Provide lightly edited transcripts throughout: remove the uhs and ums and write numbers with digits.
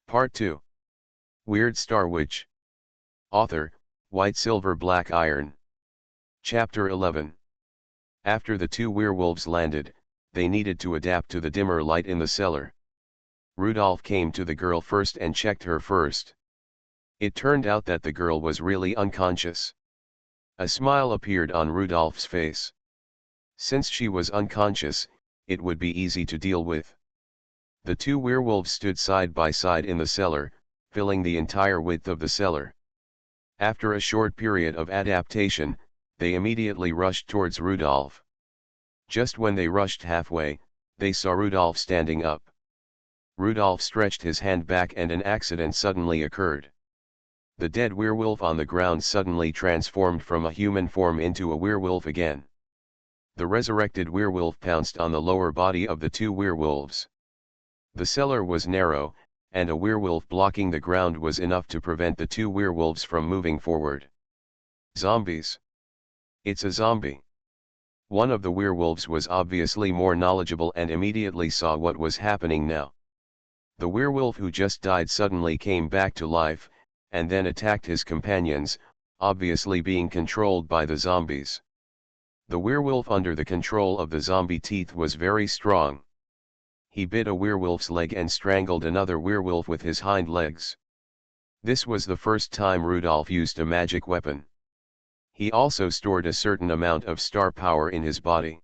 Part 2. Weird Star Witch. Author, White Silver Black Iron. Chapter 11. After the two werewolves landed, they needed to adapt to the dimmer light in the cellar. Rudolph came to the girl first and checked her first. It turned out that the girl was really unconscious. A smile appeared on Rudolph's face. Since she was unconscious, it would be easy to deal with. The two werewolves stood side by side in the cellar, filling the entire width of the cellar. After a short period of adaptation, they immediately rushed towards Rudolph. Just when they rushed halfway, they saw Rudolph standing up. Rudolph stretched his hand back and an accident suddenly occurred. The dead werewolf on the ground suddenly transformed from a human form into a werewolf again. The resurrected werewolf pounced on the lower body of the two werewolves. The cellar was narrow, and a werewolf blocking the ground was enough to prevent the two werewolves from moving forward. Zombies. It's a zombie. One of the werewolves was obviously more knowledgeable and immediately saw what was happening now. The werewolf who just died suddenly came back to life, and then attacked his companions, obviously being controlled by the zombies. The werewolf under the control of the zombie teeth was very strong. He bit a werewolf's leg and strangled another werewolf with his hind legs. This was the first time Rudolph used a magic weapon. He also stored a certain amount of star power in his body.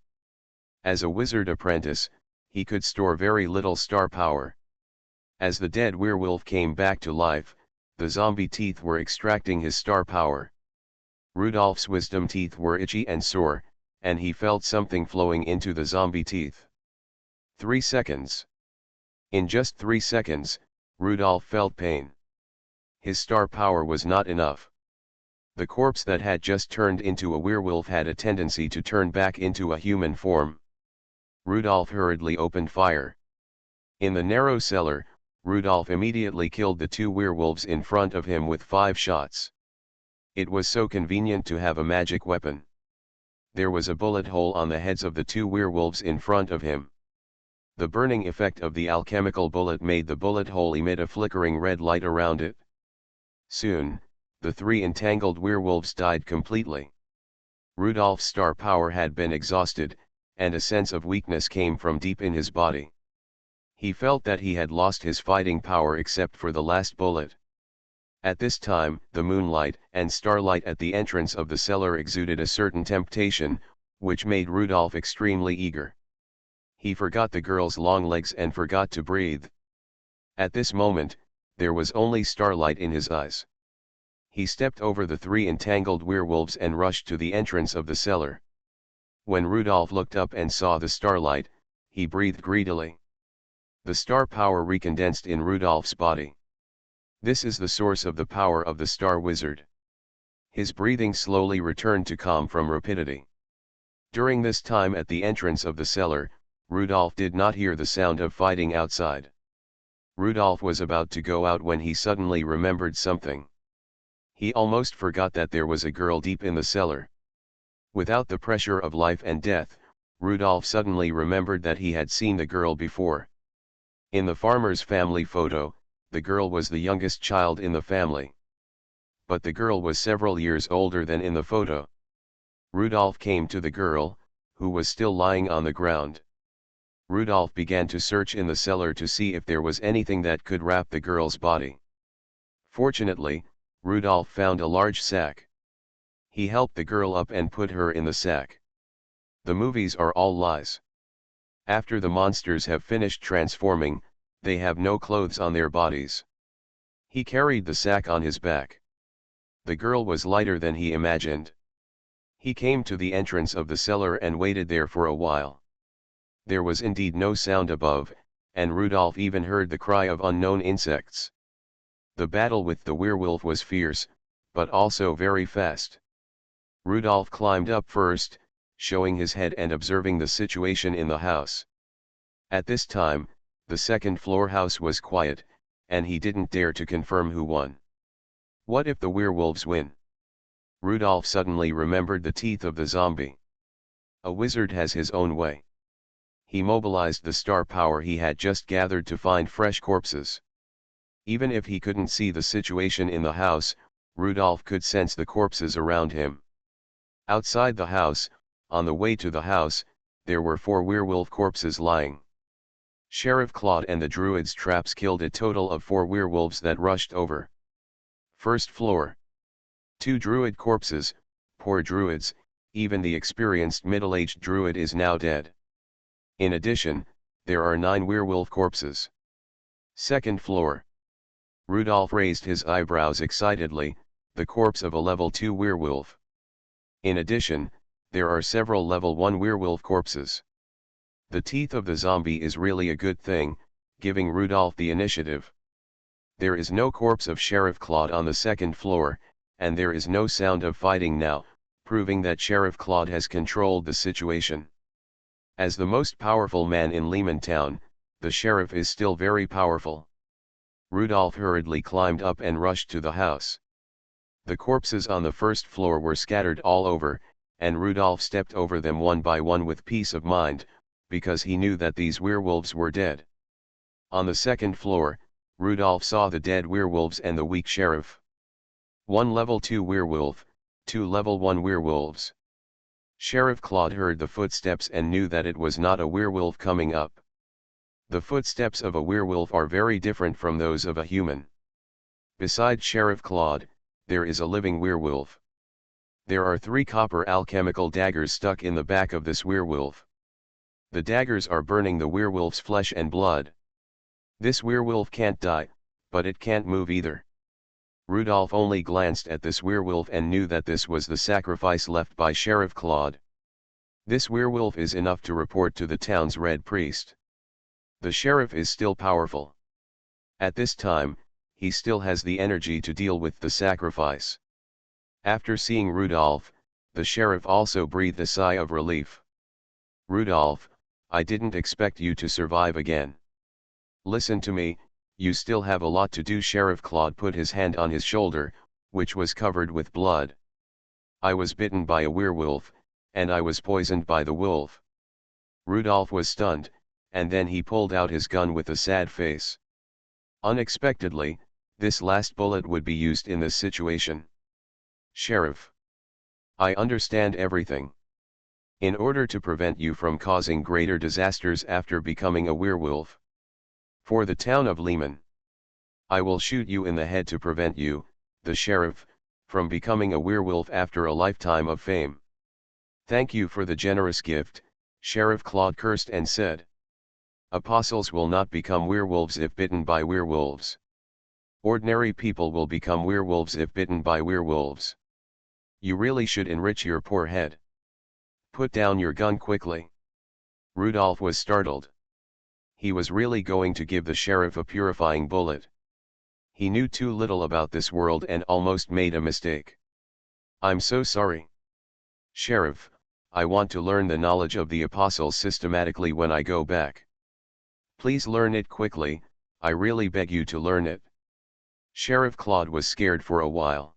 As a wizard apprentice, he could store very little star power. As the dead werewolf came back to life, the zombie teeth were extracting his star power. Rudolph's wisdom teeth were itchy and sore, and he felt something flowing into the zombie teeth. 3 seconds. In just 3 seconds, Rudolph felt pain. His star power was not enough. The corpse that had just turned into a werewolf had a tendency to turn back into a human form. Rudolph hurriedly opened fire. In the narrow cellar, Rudolph immediately killed the two werewolves in front of him with 5 shots. It was so convenient to have a magic weapon. There was a bullet hole on the heads of the two werewolves in front of him. The burning effect of the alchemical bullet made the bullet hole emit a flickering red light around it. Soon, the 3 entangled werewolves died completely. Rudolph's star power had been exhausted, and a sense of weakness came from deep in his body. He felt that he had lost his fighting power except for the last bullet. At this time, the moonlight and starlight at the entrance of the cellar exuded a certain temptation, which made Rudolph extremely eager. He forgot the girl's long legs and forgot to breathe. At this moment, there was only starlight in his eyes. He stepped over the 3 entangled werewolves and rushed to the entrance of the cellar. When Rudolph looked up and saw the starlight, he breathed greedily. The star power recondensed in Rudolph's body. This is the source of the power of the Star Wizard. His breathing slowly returned to calm from rapidity. During this time at the entrance of the cellar, Rudolph did not hear the sound of fighting outside. Rudolph was about to go out when he suddenly remembered something. He almost forgot that there was a girl deep in the cellar. Without the pressure of life and death, Rudolph suddenly remembered that he had seen the girl before. In the farmer's family photo, the girl was the youngest child in the family. But the girl was several years older than in the photo. Rudolph came to the girl, who was still lying on the ground. Rudolph began to search in the cellar to see if there was anything that could wrap the girl's body. Fortunately, Rudolph found a large sack. He helped the girl up and put her in the sack. The movies are all lies. After the monsters have finished transforming, they have no clothes on their bodies. He carried the sack on his back. The girl was lighter than he imagined. He came to the entrance of the cellar and waited there for a while. There was indeed no sound above, and Rudolph even heard the cry of unknown insects. The battle with the werewolf was fierce, but also very fast. Rudolph climbed up first, showing his head and observing the situation in the house. At this time, the second-floor house was quiet, and he didn't dare to confirm who won. What if the werewolves win? Rudolph suddenly remembered the teeth of the zombie. A wizard has his own way. He mobilized the star power he had just gathered to find fresh corpses. Even if he couldn't see the situation in the house, Rudolph could sense the corpses around him. Outside the house, on the way to the house, there were 4 werewolf corpses lying. Sheriff Claude and the druid's traps killed a total of 4 werewolves that rushed over. First floor. 2 druid corpses, poor druids, even the experienced middle-aged druid is now dead. In addition, there are 9 werewolf corpses. Second floor. Rudolph raised his eyebrows excitedly, the corpse of a level 2 werewolf. In addition, there are several level 1 werewolf corpses. The teeth of the zombie is really a good thing, giving Rudolph the initiative. There is no corpse of Sheriff Claude on the second floor, and there is no sound of fighting now, proving that Sheriff Claude has controlled the situation. As the most powerful man in Lehman Town, the sheriff is still very powerful. Rudolph hurriedly climbed up and rushed to the house. The corpses on the first floor were scattered all over, and Rudolph stepped over them one by one with peace of mind, because he knew that these werewolves were dead. On the second floor, Rudolph saw the dead werewolves and the weak sheriff. 1 level 2 werewolf, 2 level 1 werewolves. Sheriff Claude heard the footsteps and knew that it was not a werewolf coming up. The footsteps of a werewolf are very different from those of a human. Beside Sheriff Claude, there is a living werewolf. There are 3 copper alchemical daggers stuck in the back of this werewolf. The daggers are burning the werewolf's flesh and blood. This werewolf can't die, but it can't move either. Rudolph only glanced at this werewolf and knew that this was the sacrifice left by Sheriff Claude. This werewolf is enough to report to the town's Red Priest. The sheriff is still powerful. At this time, he still has the energy to deal with the sacrifice. After seeing Rudolph, the sheriff also breathed a sigh of relief. Rudolph, I didn't expect you to survive again. Listen to me, you still have a lot to do. Sheriff Claude put his hand on his shoulder, which was covered with blood. I was bitten by a werewolf, and I was poisoned by the wolf. Rudolph was stunned, and then he pulled out his gun with a sad face. Unexpectedly, this last bullet would be used in this situation. Sheriff, I understand everything. In order to prevent you from causing greater disasters after becoming a werewolf, for the town of Lehman, I will shoot you in the head to prevent you, the sheriff, from becoming a werewolf after a lifetime of fame. Thank you for the generous gift, Sheriff Claude cursed and said. Apostles will not become werewolves if bitten by werewolves. Ordinary people will become werewolves if bitten by werewolves. You really should enrich your poor head. Put down your gun quickly. Rudolph was startled. He was really going to give the sheriff a purifying bullet. He knew too little about this world and almost made a mistake. I'm so sorry. Sheriff, I want to learn the knowledge of the apostles systematically when I go back. Please learn it quickly, I really beg you to learn it. Sheriff Claude was scared for a while.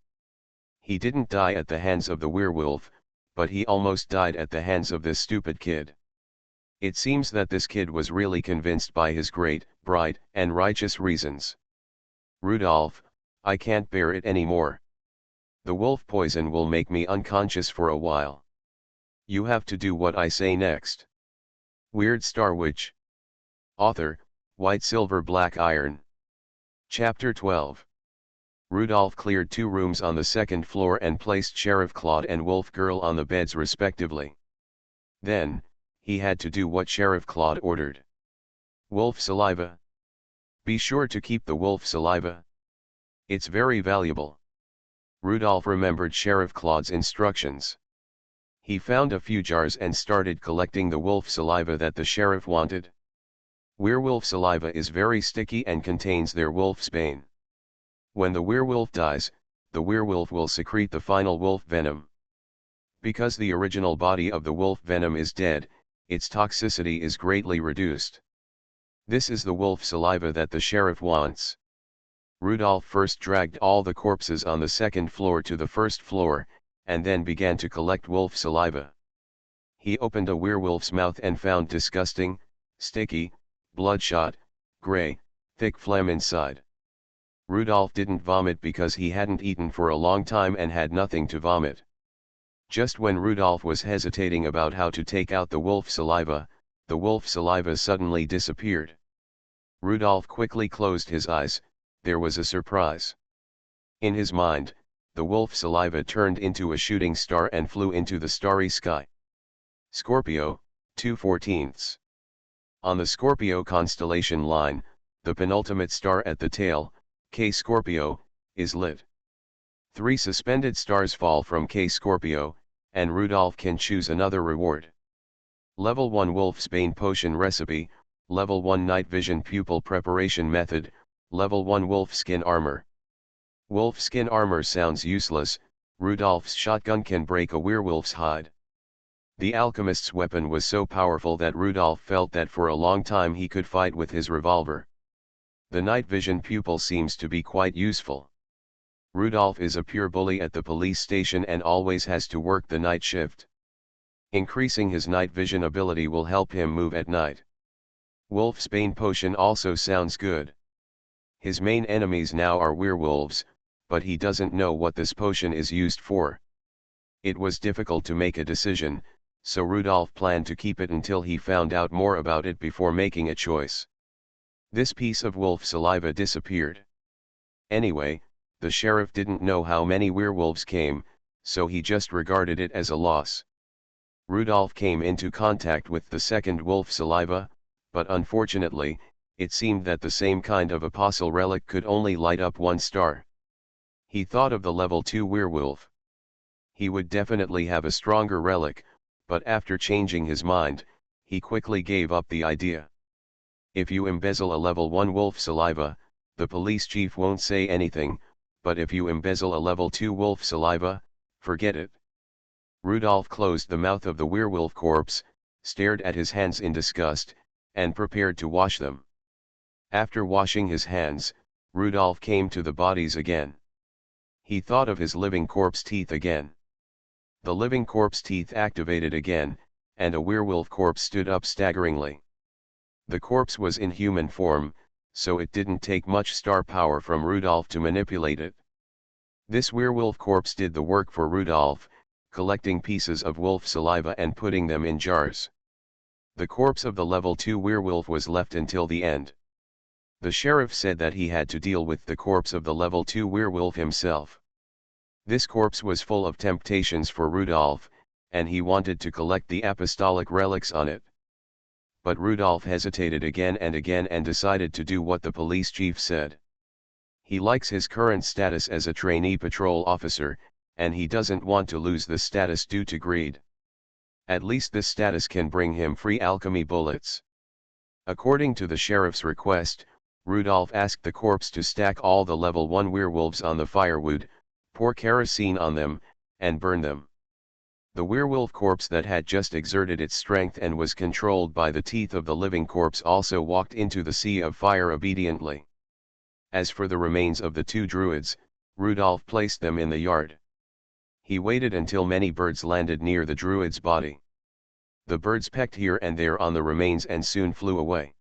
He didn't die at the hands of the werewolf, but he almost died at the hands of this stupid kid. It seems that this kid was really convinced by his great, bright, and righteous reasons. Rudolph, I can't bear it anymore. The wolf poison will make me unconscious for a while. You have to do what I say next. Weird Star Witch. Author, White Silver Black Iron. Chapter 12. Rudolph cleared 2 rooms on the second floor and placed Sheriff Claude and Wolf Girl on the beds respectively. Then, he had to do what Sheriff Claude ordered. Wolf saliva. Be sure to keep the wolf saliva. It's very valuable. Rudolph remembered Sheriff Claude's instructions. He found a few jars and started collecting the wolf saliva that the sheriff wanted. Werewolf saliva is very sticky and contains their wolf's bane. When the werewolf dies, the werewolf will secrete the final wolf venom. Because the original body of the wolf venom is dead, its toxicity is greatly reduced. This is the wolf saliva that the sheriff wants. Rudolph first dragged all the corpses on the second floor to the first floor, and then began to collect wolf saliva. He opened a werewolf's mouth and found disgusting, sticky, bloodshot, gray, thick phlegm inside. Rudolph didn't vomit because he hadn't eaten for a long time and had nothing to vomit. Just when Rudolph was hesitating about how to take out the wolf saliva, the wolf saliva suddenly disappeared. Rudolph quickly closed his eyes. There was a surprise. In his mind, the wolf saliva turned into a shooting star and flew into the starry sky. Scorpio, 2/14. On the Scorpio constellation line, the penultimate star at the tail, K Scorpio, is lit. 3 suspended stars fall from K Scorpio, and Rudolph can choose another reward. Level 1 Wolf's Bane Potion Recipe, Level 1 Night Vision Pupil Preparation Method, Level 1 Wolf Skin Armor. Wolf skin armor sounds useless. Rudolph's shotgun can break a werewolf's hide. The alchemist's weapon was so powerful that Rudolph felt that for a long time he could fight with his revolver. The night vision pupil seems to be quite useful. Rudolph is a pure bully at the police station and always has to work the night shift. Increasing his night vision ability will help him move at night. Wolf's Bane Potion also sounds good. His main enemies now are werewolves, but he doesn't know what this potion is used for. It was difficult to make a decision, so Rudolph planned to keep it until he found out more about it before making a choice. This piece of wolf saliva disappeared. Anyway, the sheriff didn't know how many werewolves came, so he just regarded it as a loss. Rudolph came into contact with the second wolf saliva, but unfortunately, it seemed that the same kind of apostle relic could only light up 1 star. He thought of the level 2 werewolf. He would definitely have a stronger relic, but after changing his mind, he quickly gave up the idea. If you embezzle a level 1 wolf saliva, the police chief won't say anything, but if you embezzle a level 2 wolf saliva, forget it. Rudolph closed the mouth of the werewolf corpse, stared at his hands in disgust, and prepared to wash them. After washing his hands, Rudolph came to the bodies again. He thought of his living corpse teeth again. The living corpse teeth activated again, and a werewolf corpse stood up staggeringly. The corpse was in human form, so it didn't take much star power from Rudolph to manipulate it. This werewolf corpse did the work for Rudolph, collecting pieces of wolf saliva and putting them in jars. The corpse of the level 2 werewolf was left until the end. The sheriff said that he had to deal with the corpse of the level 2 werewolf himself. This corpse was full of temptations for Rudolph, and he wanted to collect the apostolic relics on it. But Rudolph hesitated again and decided to do what the police chief said. He likes his current status as a trainee patrol officer, and he doesn't want to lose this status due to greed. At least this status can bring him free alchemy bullets. According to the sheriff's request, Rudolph asked the corpse to stack all the level 1 werewolves on the firewood, pour kerosene on them, and burn them. The werewolf corpse that had just exerted its strength and was controlled by the teeth of the living corpse also walked into the sea of fire obediently. As for the remains of the 2 druids, Rudolph placed them in the yard. He waited until many birds landed near the druid's body. The birds pecked here and there on the remains and soon flew away.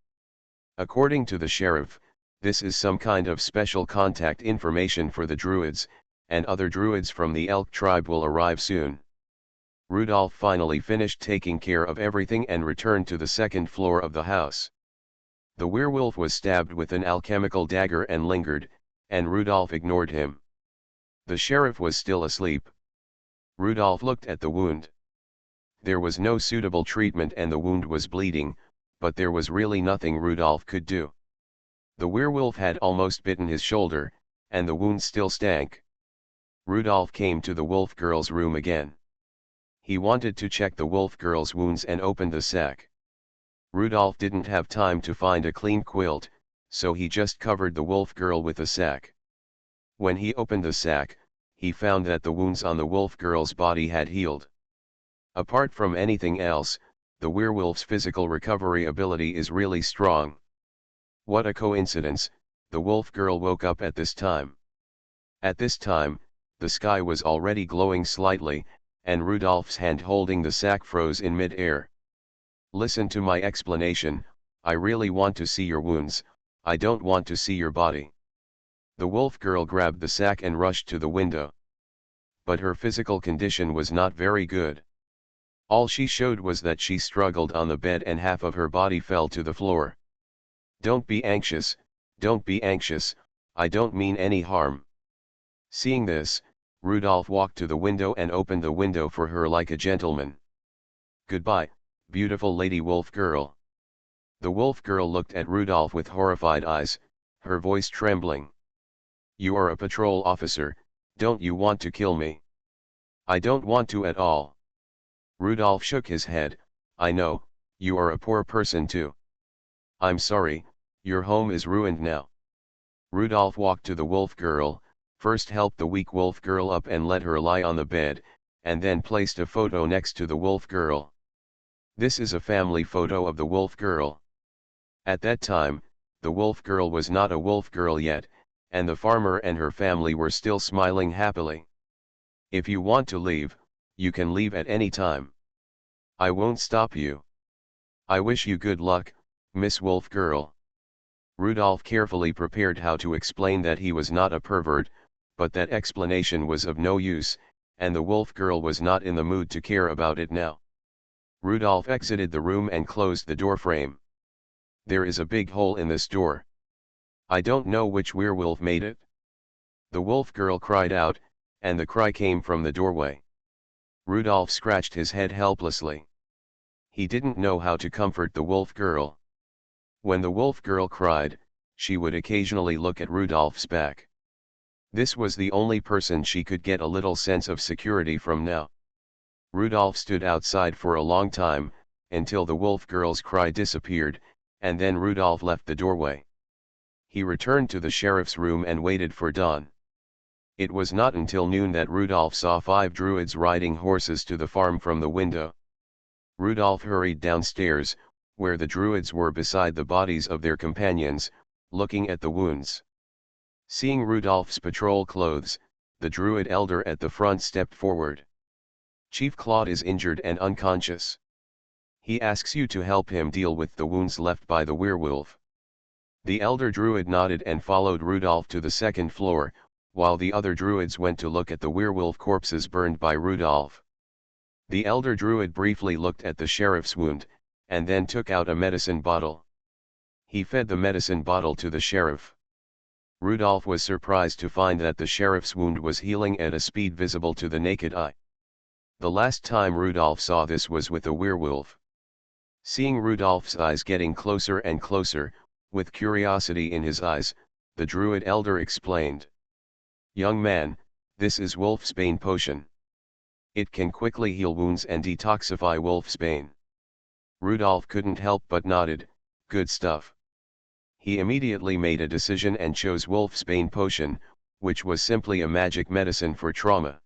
According to the sheriff, this is some kind of special contact information for the druids, and other druids from the elk tribe will arrive soon. Rudolph finally finished taking care of everything and returned to the second floor of the house. The werewolf was stabbed with an alchemical dagger and lingered, and Rudolph ignored him. The sheriff was still asleep. Rudolph looked at the wound. There was no suitable treatment and the wound was bleeding, but there was really nothing Rudolph could do. The werewolf had almost bitten his shoulder, and the wound still stank. Rudolph came to the wolf girl's room again. He wanted to check the wolf girl's wounds and opened the sack. Rudolph didn't have time to find a clean quilt, so he just covered the wolf girl with a sack. When he opened the sack, he found that the wounds on the wolf girl's body had healed. Apart from anything else, the werewolf's physical recovery ability is really strong. What a coincidence, the wolf girl woke up at this time. At this time, the sky was already glowing slightly, and Rudolph's hand holding the sack froze in mid-air. Listen to my explanation, I really want to see your wounds, I don't want to see your body. The wolf girl grabbed the sack and rushed to the window. But her physical condition was not very good. All she showed was that she struggled on the bed and half of her body fell to the floor. "Don't be anxious, don't be anxious, I don't mean any harm." Seeing this, Rudolph walked to the window and opened the window for her like a gentleman. "Goodbye, beautiful lady wolf girl." The wolf girl looked at Rudolph with horrified eyes, her voice trembling. "You are a patrol officer, don't you want to kill me?" "I don't want to at all." Rudolph shook his head. "I know, you are a poor person too. I'm sorry, your home is ruined now." Rudolph walked to the wolf girl, first helped the weak wolf girl up and let her lie on the bed, and then placed a photo next to the wolf girl. This is a family photo of the wolf girl. At that time, the wolf girl was not a wolf girl yet, and the farmer and her family were still smiling happily. "If you want to leave, you can leave at any time. I won't stop you. I wish you good luck, Miss Wolf Girl." Rudolph carefully prepared how to explain that he was not a pervert, but that explanation was of no use, and the wolf girl was not in the mood to care about it now. Rudolph exited the room and closed the door frame. "There is a big hole in this door. I don't know which werewolf made it." The wolf girl cried out, and the cry came from the doorway. Rudolph scratched his head helplessly. He didn't know how to comfort the wolf girl. When the wolf girl cried, she would occasionally look at Rudolph's back. This was the only person she could get a little sense of security from now. Rudolph stood outside for a long time, until the wolf girl's cry disappeared, and then Rudolph left the doorway. He returned to the sheriff's room and waited for dawn. It was not until noon that Rudolph saw 5 druids riding horses to the farm from the window. Rudolph hurried downstairs, where the druids were beside the bodies of their companions, looking at the wounds. Seeing Rudolph's patrol clothes, the druid elder at the front stepped forward. "Chief Claude is injured and unconscious. He asks you to help him deal with the wounds left by the werewolf." The elder druid nodded and followed Rudolph to the second floor, while the other druids went to look at the werewolf corpses burned by Rudolph. The elder druid briefly looked at the sheriff's wound, and then took out a medicine bottle. He fed the medicine bottle to the sheriff. Rudolph was surprised to find that the sheriff's wound was healing at a speed visible to the naked eye. The last time Rudolph saw this was with a werewolf. Seeing Rudolph's eyes getting closer and closer, with curiosity in his eyes, the druid elder explained. "Young man, this is wolfsbane potion. It can quickly heal wounds and detoxify wolfsbane." Rudolph couldn't help but nodded. "Good stuff." He immediately made a decision and chose wolfsbane potion, which was simply a magic medicine for trauma.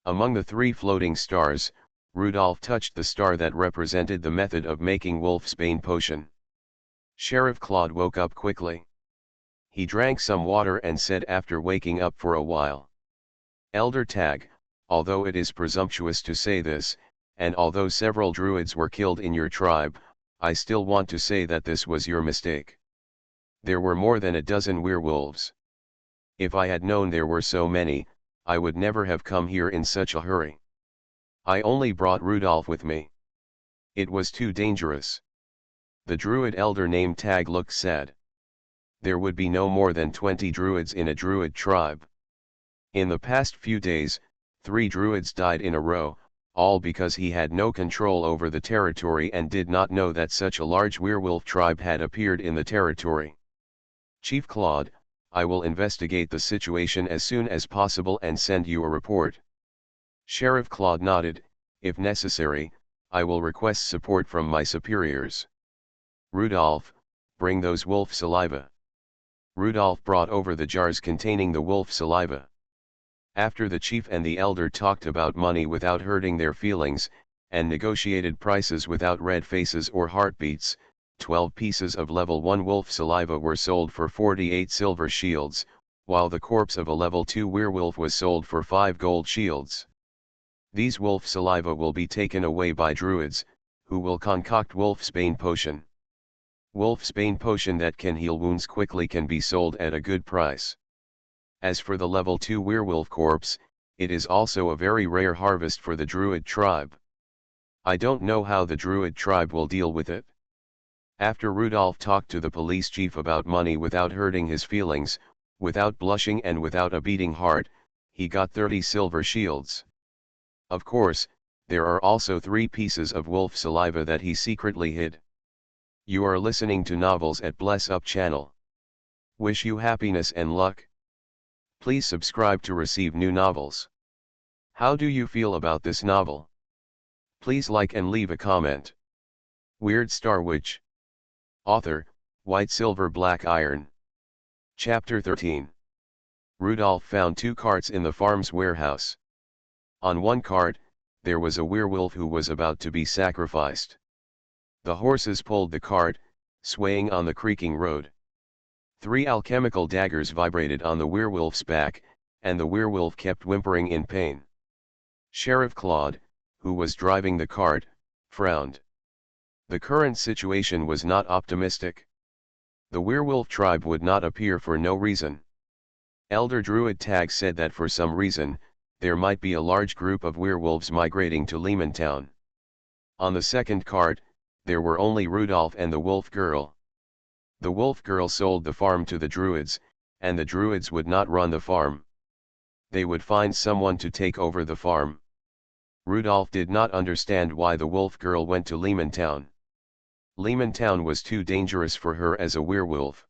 Among the 3 floating stars, Rudolph touched the star that represented the method of making wolfsbane potion. Sheriff Claude woke up quickly. He drank some water and said after waking up for a while, "Elder Tag, although it is presumptuous to say this, and although several druids were killed in your tribe, I still want to say that this was your mistake. There were more than a dozen werewolves. If I had known there were so many, I would never have come here in such a hurry. I only brought Rudolph with me. It was too dangerous." The druid elder named Tag looked sad. There would be no more than 20 druids in a druid tribe. In the past few days, 3 druids died in a row, all because he had no control over the territory and did not know that such a large werewolf tribe had appeared in the territory. "Chief Claude, I will investigate the situation as soon as possible and send you a report." Sheriff Claude nodded. "If necessary, I will request support from my superiors." "Rudolph, bring those wolf saliva." Rudolph brought over the jars containing the wolf saliva. After the chief and the elder talked about money without hurting their feelings, and negotiated prices without red faces or heartbeats, 12 pieces of level 1 wolf saliva were sold for 48 silver shields, while the corpse of a level 2 werewolf was sold for 5 gold shields. These wolf saliva will be taken away by druids, who will concoct wolfsbane potion. Wolfsbane potion that can heal wounds quickly can be sold at a good price. As for the level 2 werewolf corpse, it is also a very rare harvest for the Druid tribe. I don't know how the Druid tribe will deal with it. After Rudolph talked to the police chief about money without hurting his feelings, without blushing and without a beating heart, he got 30 silver shields. Of course, there are also 3 pieces of wolf saliva that he secretly hid. You are listening to Novels at Bless Up channel. Wish you happiness and luck. Please subscribe to receive new novels. How do you feel about this novel? Please like and leave a comment. Weird Star Witch. Author, White Silver Black Iron. Chapter 13. Rudolph found 2 carts in the farm's warehouse. On one cart, there was a werewolf who was about to be sacrificed. The horses pulled the cart, swaying on the creaking road. 3 alchemical daggers vibrated on the werewolf's back, and the werewolf kept whimpering in pain. Sheriff Claude, who was driving the cart, frowned. The current situation was not optimistic. The werewolf tribe would not appear for no reason. Elder Druid Tag said that for some reason, there might be a large group of werewolves migrating to Lehman Town. On the second cart, there were only Rudolph and the wolf girl. The wolf girl sold the farm to the Druids, and the Druids would not run the farm. They would find someone to take over the farm. Rudolph did not understand why the wolf girl went to Lehman Town. Lehman Town was too dangerous for her as a werewolf.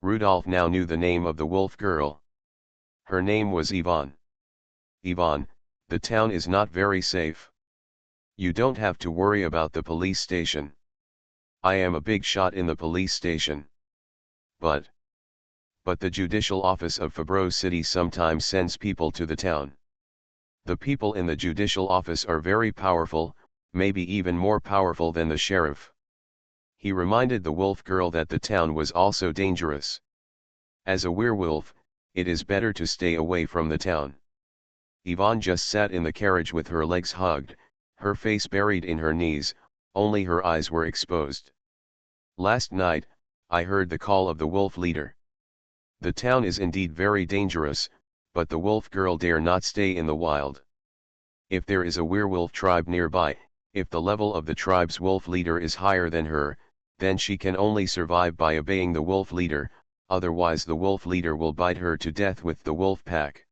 Rudolph now knew the name of the wolf girl. Her name was Yvonne. Yvonne, the town is not very safe. You don't have to worry about the police station. I am a big shot in the police station. But the judicial office of Fabreau City sometimes sends people to the town. The people in the judicial office are very powerful, maybe even more powerful than the sheriff. He reminded the wolf girl that the town was also dangerous. As a werewolf, it is better to stay away from the town. Yvonne just sat in the carriage with her legs hugged, her face buried in her knees, only her eyes were exposed. Last night, I heard the call of the wolf leader. The town is indeed very dangerous, but the wolf girl dare not stay in the wild. If there is a werewolf tribe nearby, if the level of the tribe's wolf leader is higher than her, then she can only survive by obeying the wolf leader, otherwise the wolf leader will bite her to death with the wolf pack.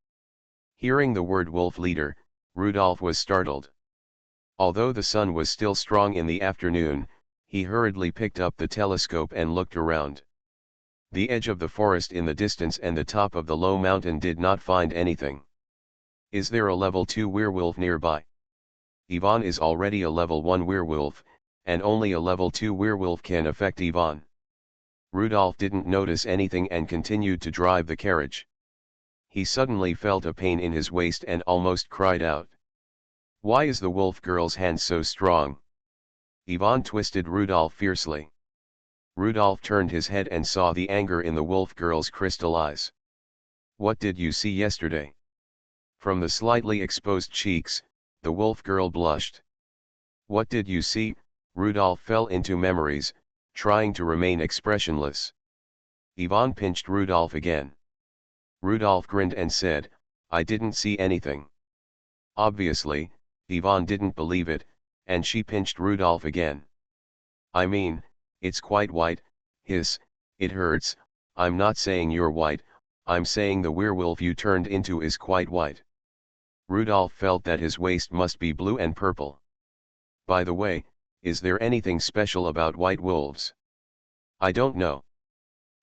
Hearing the word wolf leader, Rudolph was startled. Although the sun was still strong in the afternoon, he hurriedly picked up the telescope and looked around. The edge of the forest in the distance and the top of the low mountain did not find anything. Is there a level 2 werewolf nearby? Yvonne is already a level 1 werewolf, and only a level 2 werewolf can affect Yvonne. Rudolph didn't notice anything and continued to drive the carriage. He suddenly felt a pain in his waist and almost cried out. Why is the wolf girl's hand so strong? Yvonne twisted Rudolph fiercely. Rudolph turned his head and saw the anger in the wolf girl's crystal eyes. What did you see yesterday? From the slightly exposed cheeks, the wolf girl blushed. What did you see? Rudolph fell into memories, trying to remain expressionless. Yvonne pinched Rudolph again. Rudolph grinned and said, I didn't see anything. Obviously, Yvonne didn't believe it, and she pinched Rudolph again. I mean, it's quite white, hiss, it hurts. I'm not saying you're white, I'm saying the werewolf you turned into is quite white. Rudolph felt that his waist must be blue and purple. By the way, is there anything special about white wolves? I don't know.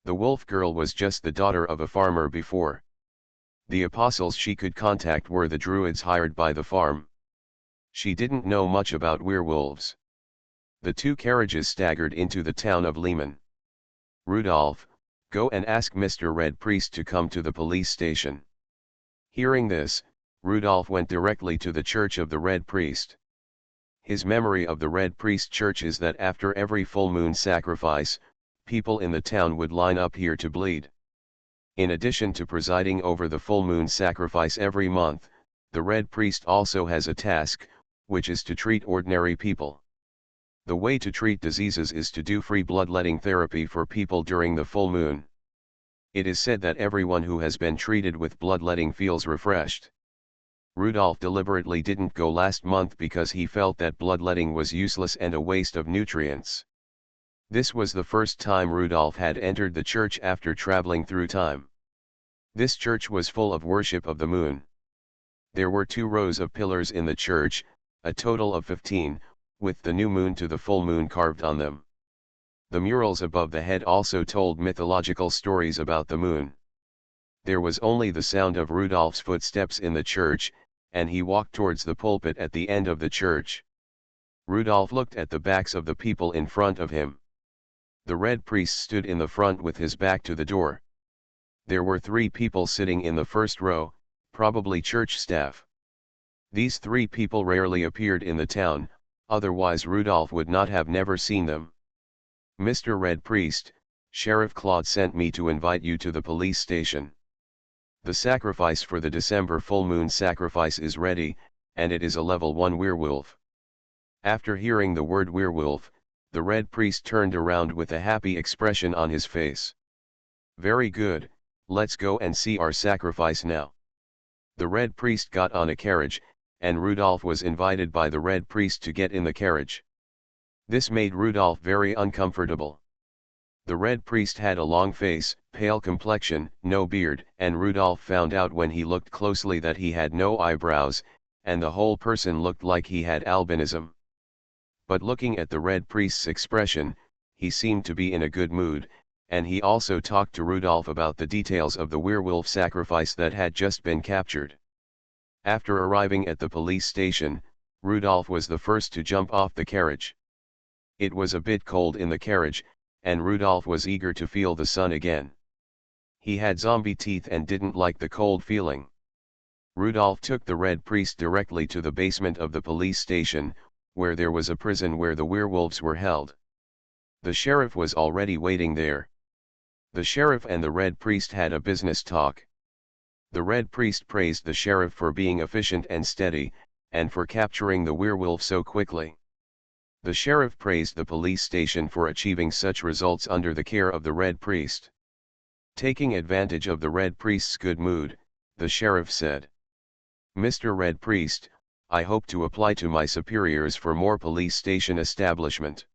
The wolf girl was just the daughter of a farmer before. The apostles she could contact were the druids hired by the farm. She didn't know much about werewolves. The 2 carriages staggered into the town of Lehman. Rudolph, go and ask Mr. Red Priest to come to the police station. Hearing this, Rudolph went directly to the church of the Red Priest. His memory of the Red Priest church is that after every full moon sacrifice, people in the town would line up here to bleed. In addition to presiding over the full moon sacrifice every month, the Red Priest also has a task, which is to treat ordinary people. The way to treat diseases is to do free bloodletting therapy for people during the full moon. It is said that everyone who has been treated with bloodletting feels refreshed. Rudolph deliberately didn't go last month because he felt that bloodletting was useless and a waste of nutrients. This was the first time Rudolph had entered the church after traveling through time. This church was full of worship of the moon. There were 2 rows of pillars in the church, a total of 15, with the new moon to the full moon carved on them. The murals above the head also told mythological stories about the moon. There was only the sound of Rudolph's footsteps in the church, and he walked towards the pulpit at the end of the church. Rudolph looked at the backs of the people in front of him. The red priest stood in the front with his back to the door. There were 3 people sitting in the first row, probably church staff. These 3 people rarely appeared in the town, otherwise Rudolph would not have never seen them. "Mr. Red Priest, Sheriff Claude sent me to invite you to the police station. The sacrifice for the December full moon sacrifice is ready, and it is a level 1 werewolf." After hearing the word werewolf, the red priest turned around with a happy expression on his face. "Very good, let's go and see our sacrifice now." The red priest got on a carriage, and Rudolph was invited by the red priest to get in the carriage. This made Rudolph very uncomfortable. The red priest had a long face, pale complexion, no beard, and Rudolph found out when he looked closely that he had no eyebrows, and the whole person looked like he had albinism. But looking at the red priest's expression, he seemed to be in a good mood, and he also talked to Rudolph about the details of the werewolf sacrifice that had just been captured. After arriving at the police station, Rudolph was the first to jump off the carriage. It was a bit cold in the carriage, and Rudolph was eager to feel the sun again. He had zombie teeth and didn't like the cold feeling. Rudolph took the red priest directly to the basement of the police station, where there was a prison where the werewolves were held. The sheriff was already waiting there. The sheriff and the red priest had a business talk. The red priest praised the sheriff for being efficient and steady, and for capturing the werewolf so quickly. The sheriff praised the police station for achieving such results under the care of the red priest. Taking advantage of the red priest's good mood, the sheriff said, "Mr. Red Priest, I hope to apply to my superiors for more police station establishment.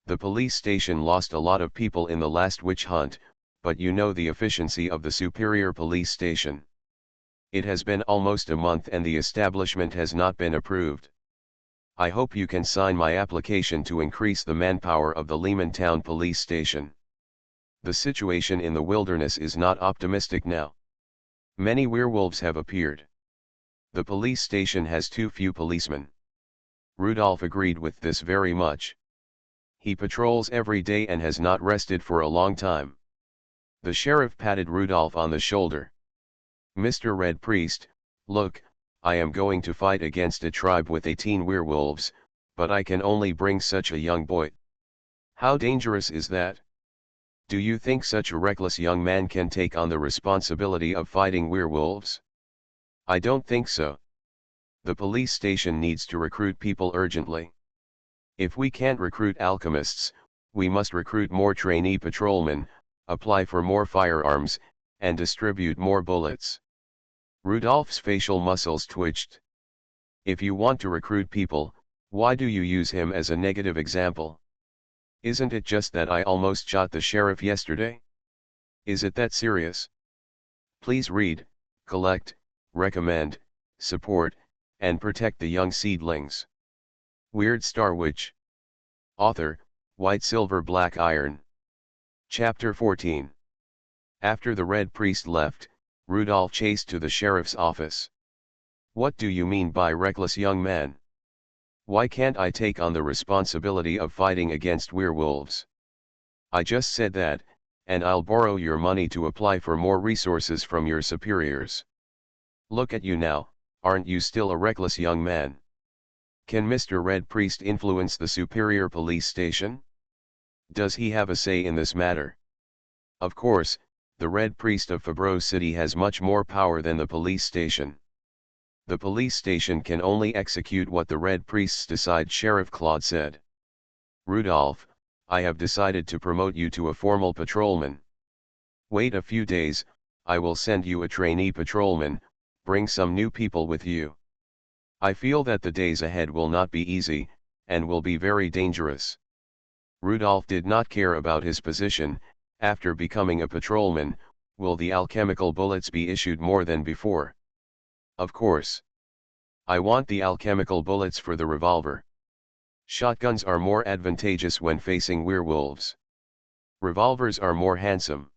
The police station lost a lot of people in the last witch hunt, but you know the efficiency of the superior police station. It has been almost a month and the establishment has not been approved. I hope you can sign my application to increase the manpower of the Lehman Town police station. The situation in the wilderness is not optimistic now. Many werewolves have appeared. The police station has too few policemen." Rudolph agreed with this very much. He patrols every day and has not rested for a long time. The sheriff patted Rudolph on the shoulder. "Mr. Red Priest, look, I am going to fight against a tribe with 18 werewolves, but I can only bring such a young boy. How dangerous is that? Do you think such a reckless young man can take on the responsibility of fighting werewolves? I don't think so. The police station needs to recruit people urgently. If we can't recruit alchemists, we must recruit more trainee patrolmen, apply for more firearms, and distribute more bullets." Rudolph's facial muscles twitched. "If you want to recruit people, why do you use him as a negative example? Isn't it just that I almost shot the sheriff yesterday? Is it that serious? Please read, collect, recommend, support, and protect the young seedlings." Weird Star Witch. Author, White Silver Black Iron. Chapter 14. After the red priest left, Rudolph chased to the sheriff's office. "What do you mean by reckless young man? Why can't I take on the responsibility of fighting against werewolves? I just said that, and I'll borrow your money to apply for more resources from your superiors. Look at you now, aren't you still a reckless young man? Can Mr. Red Priest influence the superior police station? Does he have a say in this matter? Of course, the Red Priest of Fabreau City has much more power than the police station. The police station can only execute what the Red Priests decide," Sheriff Claude said. "Rudolph, I have decided to promote you to a formal patrolman. Wait a few days, I will send you a trainee patrolman, bring some new people with you. I feel that the days ahead will not be easy, and will be very dangerous. Rudolph did not care about his position. After becoming a patrolman, will the alchemical bullets be issued more than before? Of course. I want the alchemical bullets for the revolver. Shotguns are more advantageous when facing werewolves. Revolvers are more handsome.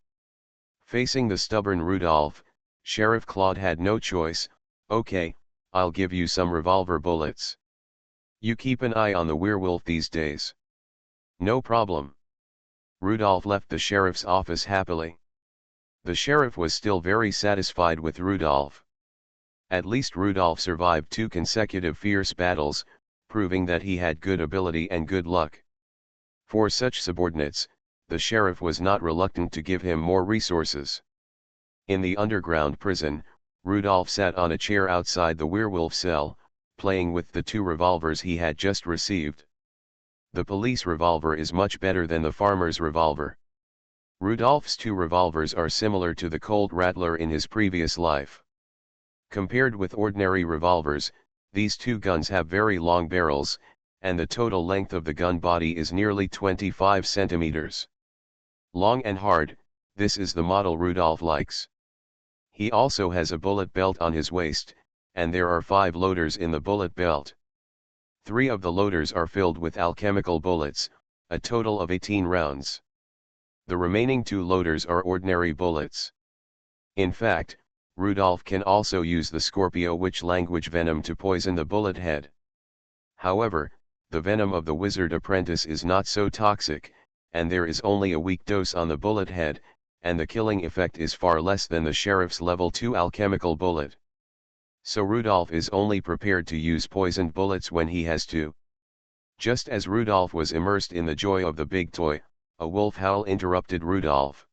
Facing the stubborn Rudolph, Sheriff Claude had no choice. Okay, I'll give you some revolver bullets. You keep an eye on the werewolf these days. No problem. Rudolph left the sheriff's office happily. The sheriff was still very satisfied with Rudolph. At least Rudolph survived 2 consecutive fierce battles, proving that he had good ability and good luck. For such subordinates, the sheriff was not reluctant to give him more resources. In the underground prison, Rudolph sat on a chair outside the werewolf cell, playing with the 2 revolvers he had just received. The police revolver is much better than the farmer's revolver. Rudolph's 2 revolvers are similar to the Colt Rattler in his previous life. Compared with ordinary revolvers, these 2 guns have very long barrels, and the total length of the gun body is nearly 25 centimeters. Long and hard, this is the model Rudolph likes. He also has a bullet belt on his waist, and there are 5 loaders in the bullet belt. 3 of the loaders are filled with alchemical bullets, a total of 18 rounds. The remaining 2 loaders are ordinary bullets. In fact, Rudolph can also use the Scorpio Witch language venom to poison the bullet head. However, the venom of the wizard apprentice is not so toxic, and there is only a weak dose on the bullet head, and the killing effect is far less than the sheriff's level 2 alchemical bullet. So Rudolph is only prepared to use poisoned bullets when he has to. Just as Rudolph was immersed in the joy of the big toy, a wolf howl interrupted Rudolph.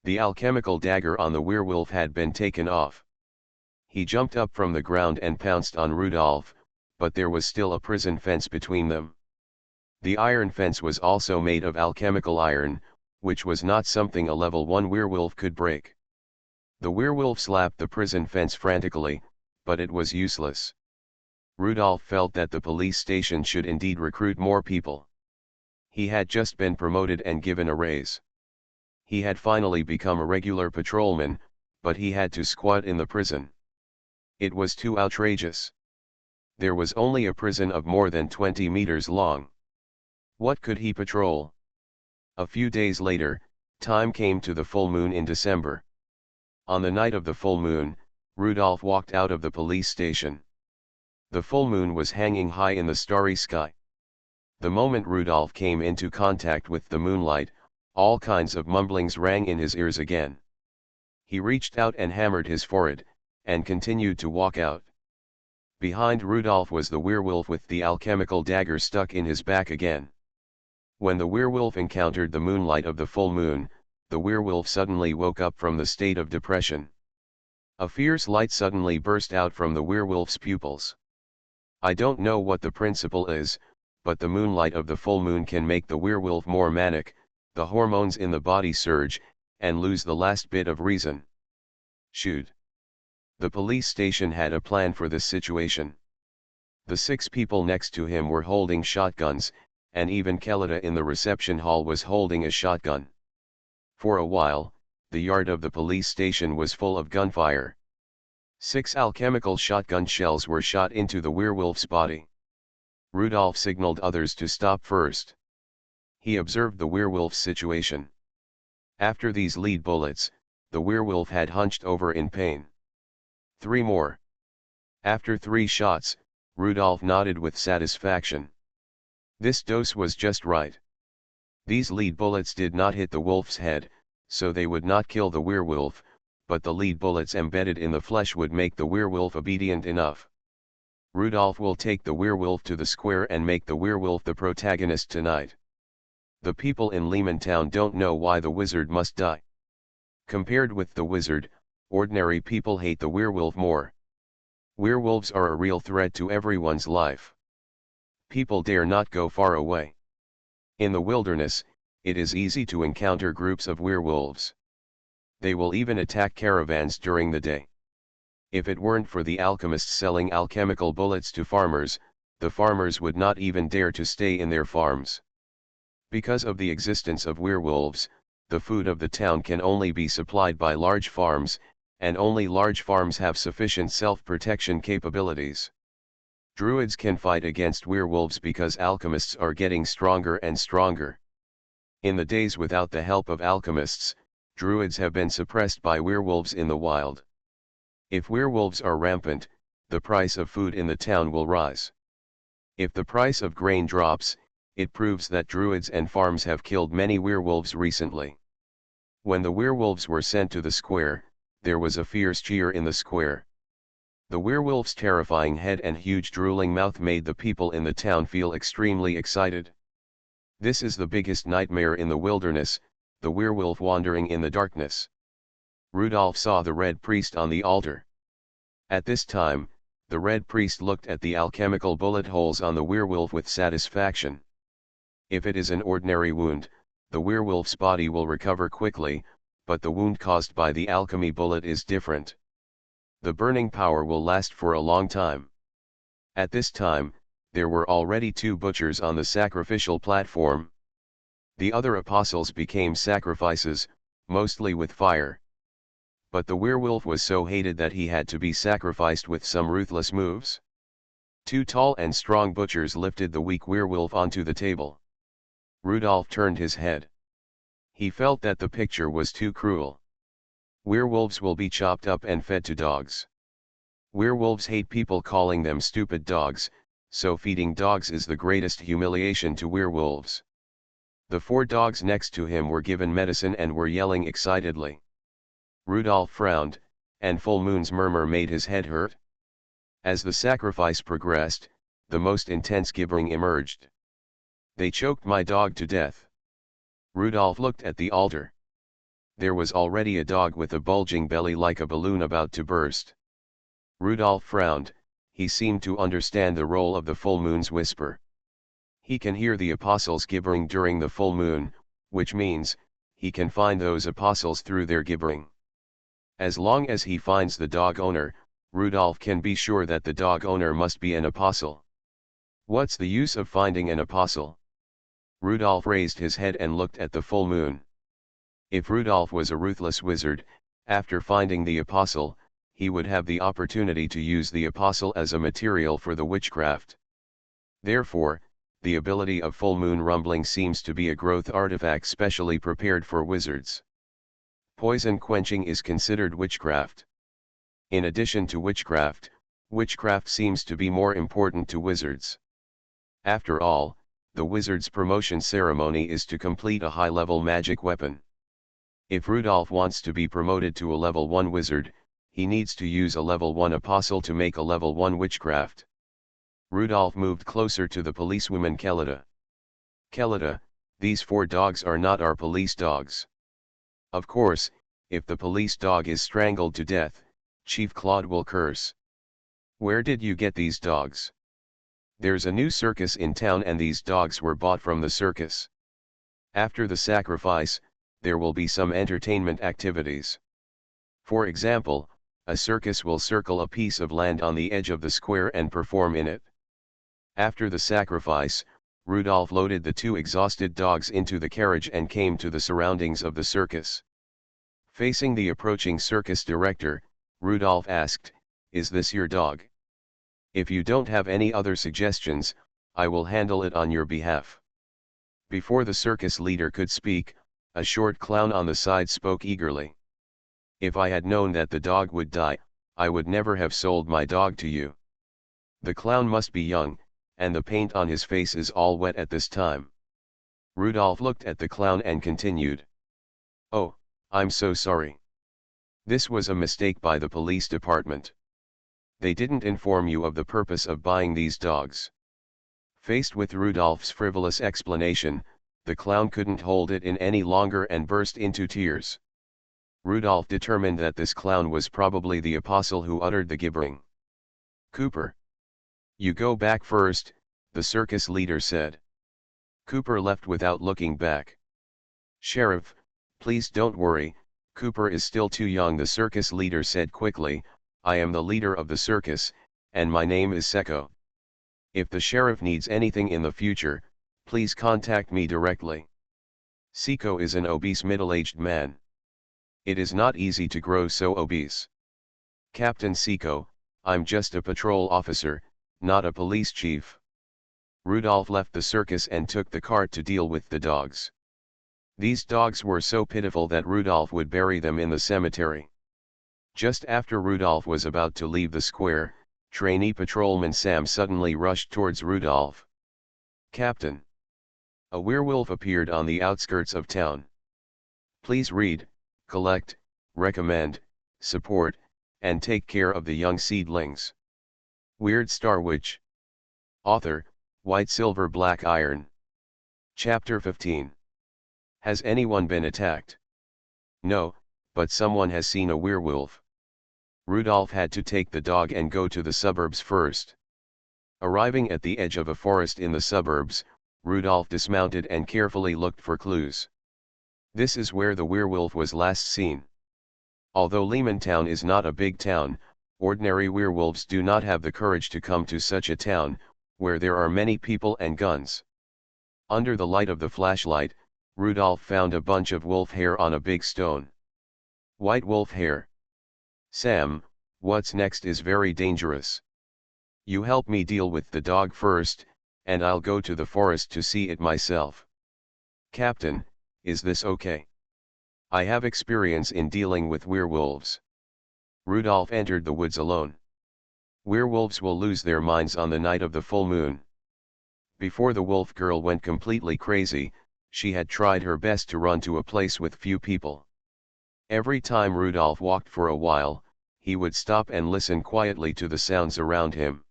The alchemical dagger on the werewolf had been taken off. He jumped up from the ground and pounced on Rudolph, but there was still a prison fence between them. The iron fence was also made of alchemical iron, which was not something a level 1 werewolf could break. The werewolf slapped the prison fence frantically, but it was useless. Rudolph felt that the police station should indeed recruit more people. He had just been promoted and given a raise. He had finally become a regular patrolman, but he had to squat in the prison. It was too outrageous. There was only a prison of more than 20 meters long. What could he patrol? A few days later, time came to the full moon in December. On the night of the full moon, Rudolph walked out of the police station. The full moon was hanging high in the starry sky. The moment Rudolph came into contact with the moonlight, all kinds of mumblings rang in his ears again. He reached out and hammered his forehead, and continued to walk out. Behind Rudolph was the werewolf with the alchemical dagger stuck in his back again. When the werewolf encountered the moonlight of the full moon, the werewolf suddenly woke up from the state of depression. A fierce light suddenly burst out from the werewolf's pupils. I don't know what the principle is, but the moonlight of the full moon can make the werewolf more manic, the hormones in the body surge, and lose the last bit of reason. Shoot. The police station had a plan for this situation. The 6 people next to him were holding shotguns, and even Kelita in the reception hall was holding a shotgun. For a while, the yard of the police station was full of gunfire. 6 alchemical shotgun shells were shot into the werewolf's body. Rudolph signaled others to stop first. He observed the werewolf's situation. After these lead bullets, the werewolf had hunched over in pain. 3 more. After 3 shots, Rudolph nodded with satisfaction. This dose was just right. These lead bullets did not hit the wolf's head, so they would not kill the werewolf, but the lead bullets embedded in the flesh would make the werewolf obedient enough. Rudolph will take the werewolf to the square and make the werewolf the protagonist tonight. The people in Lehman Town don't know why the wizard must die. Compared with the wizard, ordinary people hate the werewolf more. Werewolves are a real threat to everyone's life. People dare not go far away. In the wilderness, it is easy to encounter groups of werewolves. They will even attack caravans during the day. If it weren't for the alchemists selling alchemical bullets to farmers, the farmers would not even dare to stay in their farms. Because of the existence of werewolves, the food of the town can only be supplied by large farms, and only large farms have sufficient self-protection capabilities. Druids can fight against werewolves because alchemists are getting stronger and stronger. In the days without the help of alchemists, druids have been suppressed by werewolves in the wild. If werewolves are rampant, the price of food in the town will rise. If the price of grain drops, it proves that druids and farms have killed many werewolves recently. When the werewolves were sent to the square, there was a fierce cheer in the square. The werewolf's terrifying head and huge drooling mouth made the people in the town feel extremely excited. This is the biggest nightmare in the wilderness, the werewolf wandering in the darkness. Rudolph saw the red priest on the altar. At this time, the red priest looked at the alchemical bullet holes on the werewolf with satisfaction. If it is an ordinary wound, the werewolf's body will recover quickly, but the wound caused by the alchemy bullet is different. The burning power will last for a long time. At this time, there were already 2 butchers on the sacrificial platform. The other apostles became sacrifices, mostly with fire. But the werewolf was so hated that he had to be sacrificed with some ruthless moves. 2 tall and strong butchers lifted the weak werewolf onto the table. Rudolph turned his head. He felt that the picture was too cruel. Werewolves will be chopped up and fed to dogs. Werewolves hate people calling them stupid dogs, so feeding dogs is the greatest humiliation to werewolves. The 4 dogs next to him were given medicine and were yelling excitedly. Rudolph frowned, and full moon's murmur made his head hurt. As the sacrifice progressed, the most intense gibbering emerged. They choked my dog to death. Rudolph looked at the altar. There was already a dog with a bulging belly like a balloon about to burst. Rudolph frowned, he seemed to understand the role of the full moon's whisper. He can hear the apostles gibbering during the full moon, which means, he can find those apostles through their gibbering. As long as he finds the dog owner, Rudolph can be sure that the dog owner must be an apostle. What's the use of finding an apostle? Rudolph raised his head and looked at the full moon. If Rudolph was a ruthless wizard, after finding the apostle, he would have the opportunity to use the apostle as a material for the witchcraft. Therefore, the ability of full moon rumbling seems to be a growth artifact specially prepared for wizards. Poison quenching is considered witchcraft. In addition to witchcraft, witchcraft seems to be more important to wizards. After all, the wizard's promotion ceremony is to complete a high-level magic weapon. If Rudolph wants to be promoted to a level 1 wizard, he needs to use a level 1 apostle to make a level 1 witchcraft. Rudolph moved closer to the policewoman Kelida. Kelida, these 4 dogs are not our police dogs. Of course, if the police dog is strangled to death, Chief Claude will curse. Where did you get these dogs? There's a new circus in town and these dogs were bought from the circus. After the sacrifice, there will be some entertainment activities. For example, a circus will circle a piece of land on the edge of the square and perform in it. After the sacrifice, Rudolph loaded the 2 exhausted dogs into the carriage and came to the surroundings of the circus. Facing the approaching circus director, Rudolph asked, "Is this your dog? If you don't have any other suggestions, I will handle it on your behalf." Before the circus leader could speak, a short clown on the side spoke eagerly. "If I had known that the dog would die, I would never have sold my dog to you." The clown must be young, and the paint on his face is all wet at this time. Rudolph looked at the clown and continued. "Oh, I'm so sorry. This was a mistake by the police department. They didn't inform you of the purpose of buying these dogs." Faced with Rudolph's frivolous explanation, the clown couldn't hold it in any longer and burst into tears. Rudolph determined that this clown was probably the apostle who uttered the gibbering. "Cooper. You go back first," the circus leader said. Cooper left without looking back. "Sheriff, please don't worry, Cooper is still too young, the circus leader said quickly. I am the leader of the circus, and my name is Seko. If the sheriff needs anything in the future, please contact me directly. Seko is an obese middle-aged man. It is not easy to grow so obese. Captain Seko, I'm just a patrol officer, not a police chief. Rudolph left the circus and took the cart to deal with the dogs. These dogs were so pitiful that Rudolph would bury them in the cemetery. Just after Rudolph was about to leave the square, trainee patrolman Sam suddenly rushed towards Rudolph. Captain! A werewolf appeared on the outskirts of town. Please read, collect, recommend, support, and take care of the young seedlings. Weird Star Witch. Author, White Silver Black Iron. Chapter 15. Has anyone been attacked? No, but someone has seen a werewolf. Rudolph had to take the dog and go to the suburbs first. Arriving at the edge of a forest in the suburbs, Rudolph dismounted and carefully looked for clues. This is where the werewolf was last seen. Although Leemantown is not a big town, ordinary werewolves do not have the courage to come to such a town, where there are many people and guns. Under the light of the flashlight, Rudolph found a bunch of wolf hair on a big stone. White wolf hair. Sam, what's next is very dangerous. You help me deal with the dog first, and I'll go to the forest to see it myself. Captain, is this okay? I have experience in dealing with werewolves. Rudolph entered the woods alone. Werewolves will lose their minds on the night of the full moon. Before the wolf girl went completely crazy, she had tried her best to run to a place with few people. Every time Rudolph walked for a while, he would stop and listen quietly to the sounds around him.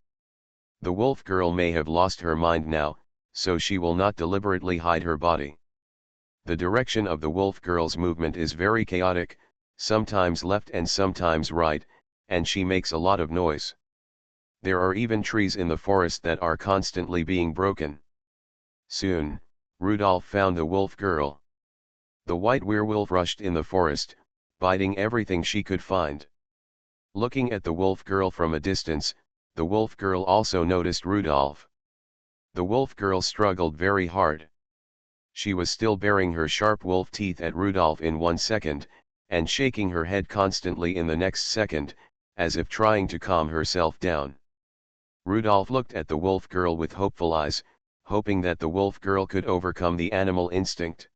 The wolf girl may have lost her mind now, so she will not deliberately hide her body. The direction of the wolf girl's movement is very chaotic, sometimes left and sometimes right, and she makes a lot of noise. There are even trees in the forest that are constantly being broken. Soon, Rudolph found the wolf girl. The white werewolf rushed in the forest, biting everything she could find. Looking at the wolf girl from a distance, the wolf girl also noticed Rudolph. The wolf girl struggled very hard. She was still baring her sharp wolf teeth at Rudolph in 1 second, and shaking her head constantly in the next second, as if trying to calm herself down. Rudolph looked at the wolf girl with hopeful eyes, hoping that the wolf girl could overcome the animal instinct.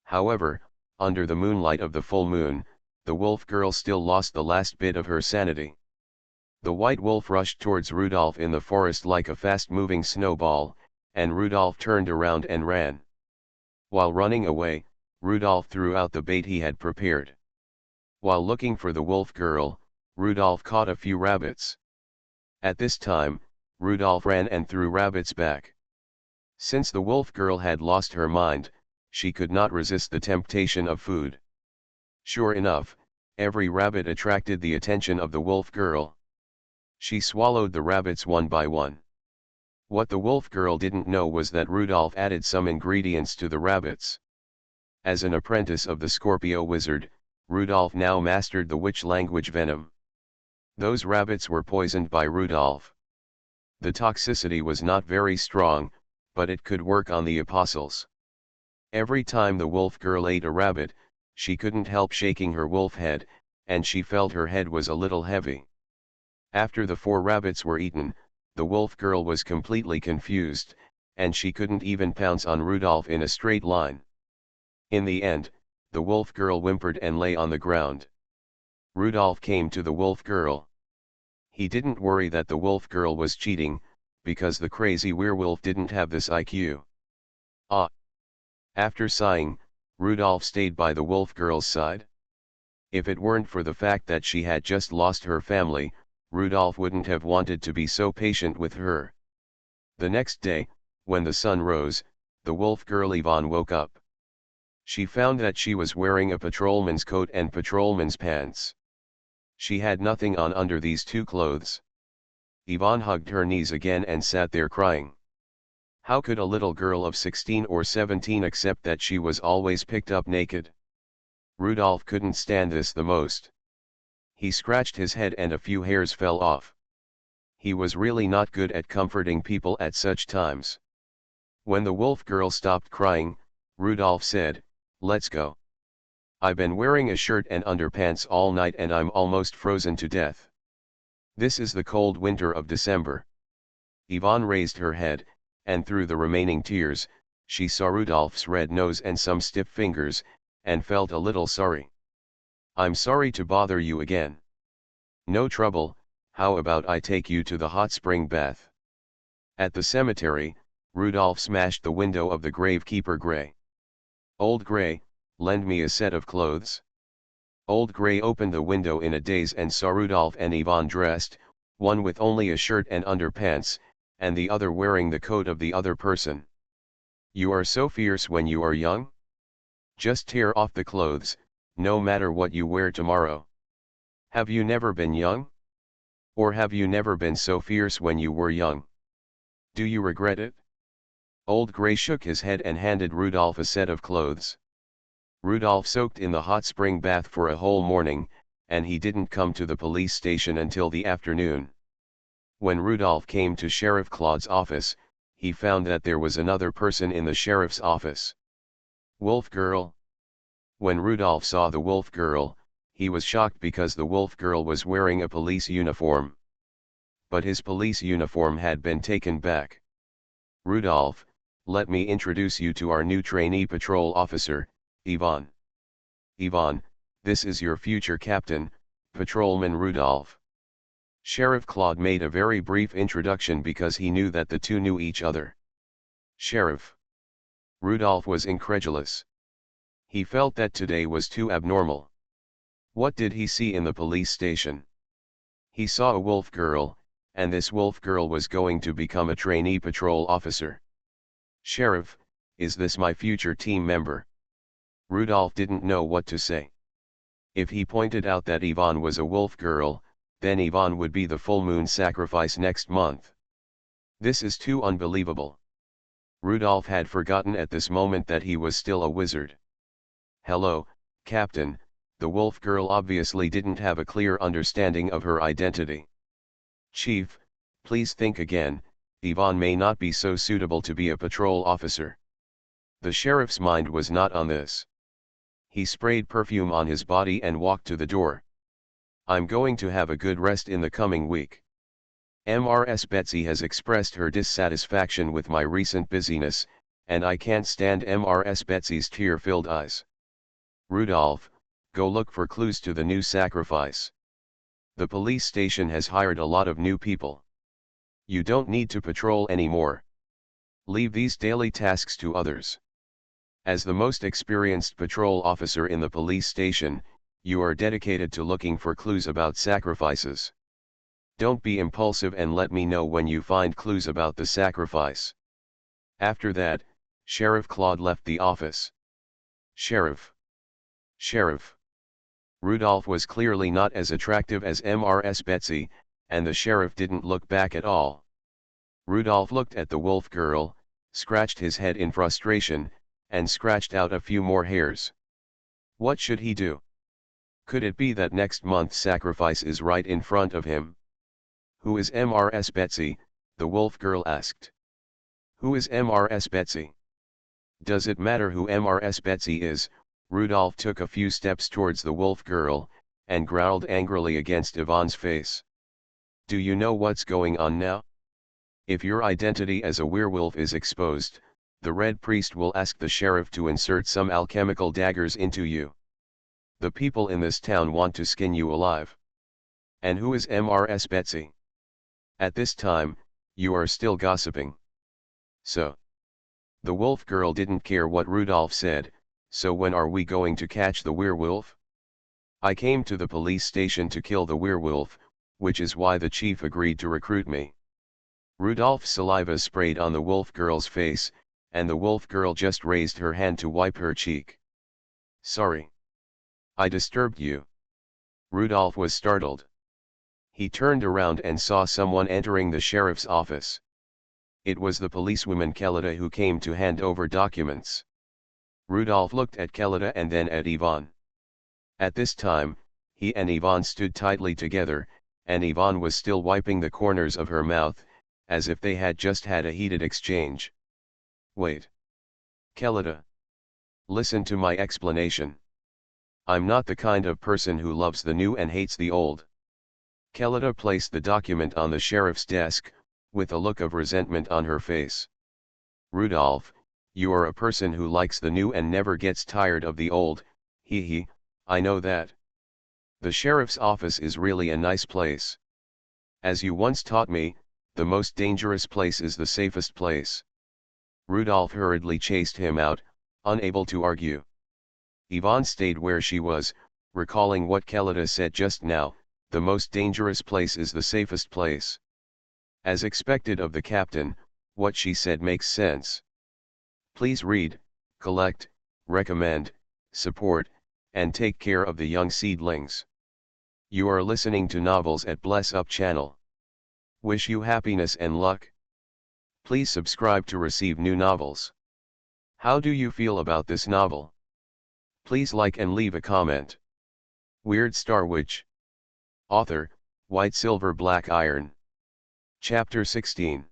However, under the moonlight of the full moon, the wolf girl still lost the last bit of her sanity. The white wolf rushed towards Rudolph in the forest like a fast-moving snowball, and Rudolph turned around and ran. While running away, Rudolph threw out the bait he had prepared. While looking for the wolf girl, Rudolph caught a few rabbits. At this time, Rudolph ran and threw rabbits back. Since the wolf girl had lost her mind, she could not resist the temptation of food. Sure enough, every rabbit attracted the attention of the wolf girl. She swallowed the rabbits one by one. What the wolf girl didn't know was that Rudolph added some ingredients to the rabbits. As an apprentice of the Scorpio wizard, Rudolph now mastered the witch language venom. Those rabbits were poisoned by Rudolph. The toxicity was not very strong, but it could work on the apostles. Every time the wolf girl ate a rabbit, she couldn't help shaking her wolf head, and she felt her head was a little heavy. After the 4 rabbits were eaten, the wolf girl was completely confused, and she couldn't even pounce on Rudolph in a straight line. In the end, the wolf girl whimpered and lay on the ground. Rudolph came to the wolf girl. He didn't worry that the wolf girl was cheating, because the crazy werewolf didn't have this IQ. Ah! After sighing, Rudolph stayed by the wolf girl's side. If it weren't for the fact that she had just lost her family, Rudolph wouldn't have wanted to be so patient with her. The next day, when the sun rose, the wolf girl Yvonne woke up. She found that she was wearing a patrolman's coat and patrolman's pants. She had nothing on under these 2 clothes. Yvonne hugged her knees again and sat there crying. How could a little girl of 16 or 17 accept that she was always picked up naked? Rudolph couldn't stand this the most. He scratched his head and a few hairs fell off. He was really not good at comforting people at such times. When the wolf girl stopped crying, Rudolph said, "Let's go. I've been wearing a shirt and underpants all night and I'm almost frozen to death. This is the cold winter of December." Yvonne raised her head, and through the remaining tears, she saw Rudolph's red nose and some stiff fingers, and felt a little sorry. "I'm sorry to bother you again." "No trouble, how about I take you to the hot spring bath?" At the cemetery, Rudolph smashed the window of the gravekeeper Gray. "Old Gray, lend me a set of clothes." Old Gray opened the window in a daze and saw Rudolph and Yvonne dressed, one with only a shirt and underpants, and the other wearing the coat of the other person. "You are so fierce when you are young? Just tear off the clothes, no matter what you wear tomorrow. Have you never been young? Or have you never been so fierce when you were young? Do you regret it?" Old Gray shook his head and handed Rudolph a set of clothes. Rudolph soaked in the hot spring bath for a whole morning, and he didn't come to the police station until the afternoon. When Rudolph came to Sheriff Claude's office, he found that there was another person in the sheriff's office. "Wolf girl." When Rudolph saw the wolf girl, he was shocked because the wolf girl was wearing a police uniform. But his police uniform had been taken back. "Rudolph, let me introduce you to our new trainee patrol officer, Yvonne. Yvonne, this is your future captain, Patrolman Rudolph." Sheriff Claude made a very brief introduction because he knew that the two knew each other. "Sheriff." Rudolph was incredulous. He felt that today was too abnormal. What did he see in the police station? He saw a wolf girl, and this wolf girl was going to become a trainee patrol officer. "Sheriff, is this my future team member?" Rudolph didn't know what to say. If he pointed out that Yvonne was a wolf girl, then Yvonne would be the full moon sacrifice next month. This is too unbelievable. Rudolph had forgotten at this moment that he was still a wizard. "Hello, Captain." The wolf girl obviously didn't have a clear understanding of her identity. "Chief, please think again, Yvonne may not be so suitable to be a patrol officer." The sheriff's mind was not on this. He sprayed perfume on his body and walked to the door. "I'm going to have a good rest in the coming week. Mrs. Betsy has expressed her dissatisfaction with my recent busyness, and I can't stand Mrs. Betsy's tear-filled eyes. Rudolph, go look for clues to the new sacrifice. The police station has hired a lot of new people. You don't need to patrol anymore. Leave these daily tasks to others. As the most experienced patrol officer in the police station, you are dedicated to looking for clues about sacrifices. Don't be impulsive and let me know when you find clues about the sacrifice." After that, Sheriff Claude left the office. "Sheriff. Sheriff." Rudolph was clearly not as attractive as Mrs. Betsy, and the sheriff didn't look back at all. Rudolph looked at the wolf girl, scratched his head in frustration, and scratched out a few more hairs. What should he do? Could it be that next month's sacrifice is right in front of him? "Who is Mrs. Betsy?" the wolf girl asked. "Who is Mrs. Betsy? Does it matter who Mrs. Betsy is?" Rudolph took a few steps towards the wolf girl, and growled angrily against Yvonne's face. "Do you know what's going on now? If your identity as a werewolf is exposed, the Red Priest will ask the sheriff to insert some alchemical daggers into you. The people in this town want to skin you alive. And who is Mrs. Betsy? At this time, you are still gossiping. So." The wolf girl didn't care what Rudolph said. "So when are we going to catch the werewolf? I came to the police station to kill the werewolf, which is why the chief agreed to recruit me." Rudolph's saliva sprayed on the wolf girl's face, and the wolf girl just raised her hand to wipe her cheek. "Sorry. I disturbed you." Rudolph was startled. He turned around and saw someone entering the sheriff's office. It was the policewoman Kelida who came to hand over documents. Rudolph looked at Kelida and then at Yvonne. At this time, he and Yvonne stood tightly together, and Yvonne was still wiping the corners of her mouth, as if they had just had a heated exchange. Wait. Kelida. Listen to my explanation. I'm not the kind of person who loves the new and hates the old. Kelida placed the document on the sheriff's desk, with a look of resentment on her face. Rudolph, you are a person who likes the new and never gets tired of the old. He, I know that. The sheriff's office is really a nice place. As you once taught me, the most dangerous place is the safest place. Rudolph hurriedly chased him out, unable to argue. Yvonne stayed where she was, recalling what Kelida said just now, the most dangerous place is the safest place. As expected of the captain, what she said makes sense. Please read, collect, recommend, support, and take care of the young seedlings. You are listening to Novels at Bless Up channel. Wish you happiness and luck. Please subscribe to receive new novels. How do you feel about this novel? Please like and leave a comment. Weird Star Witch. Author, White Silver Black Iron. Chapter 16.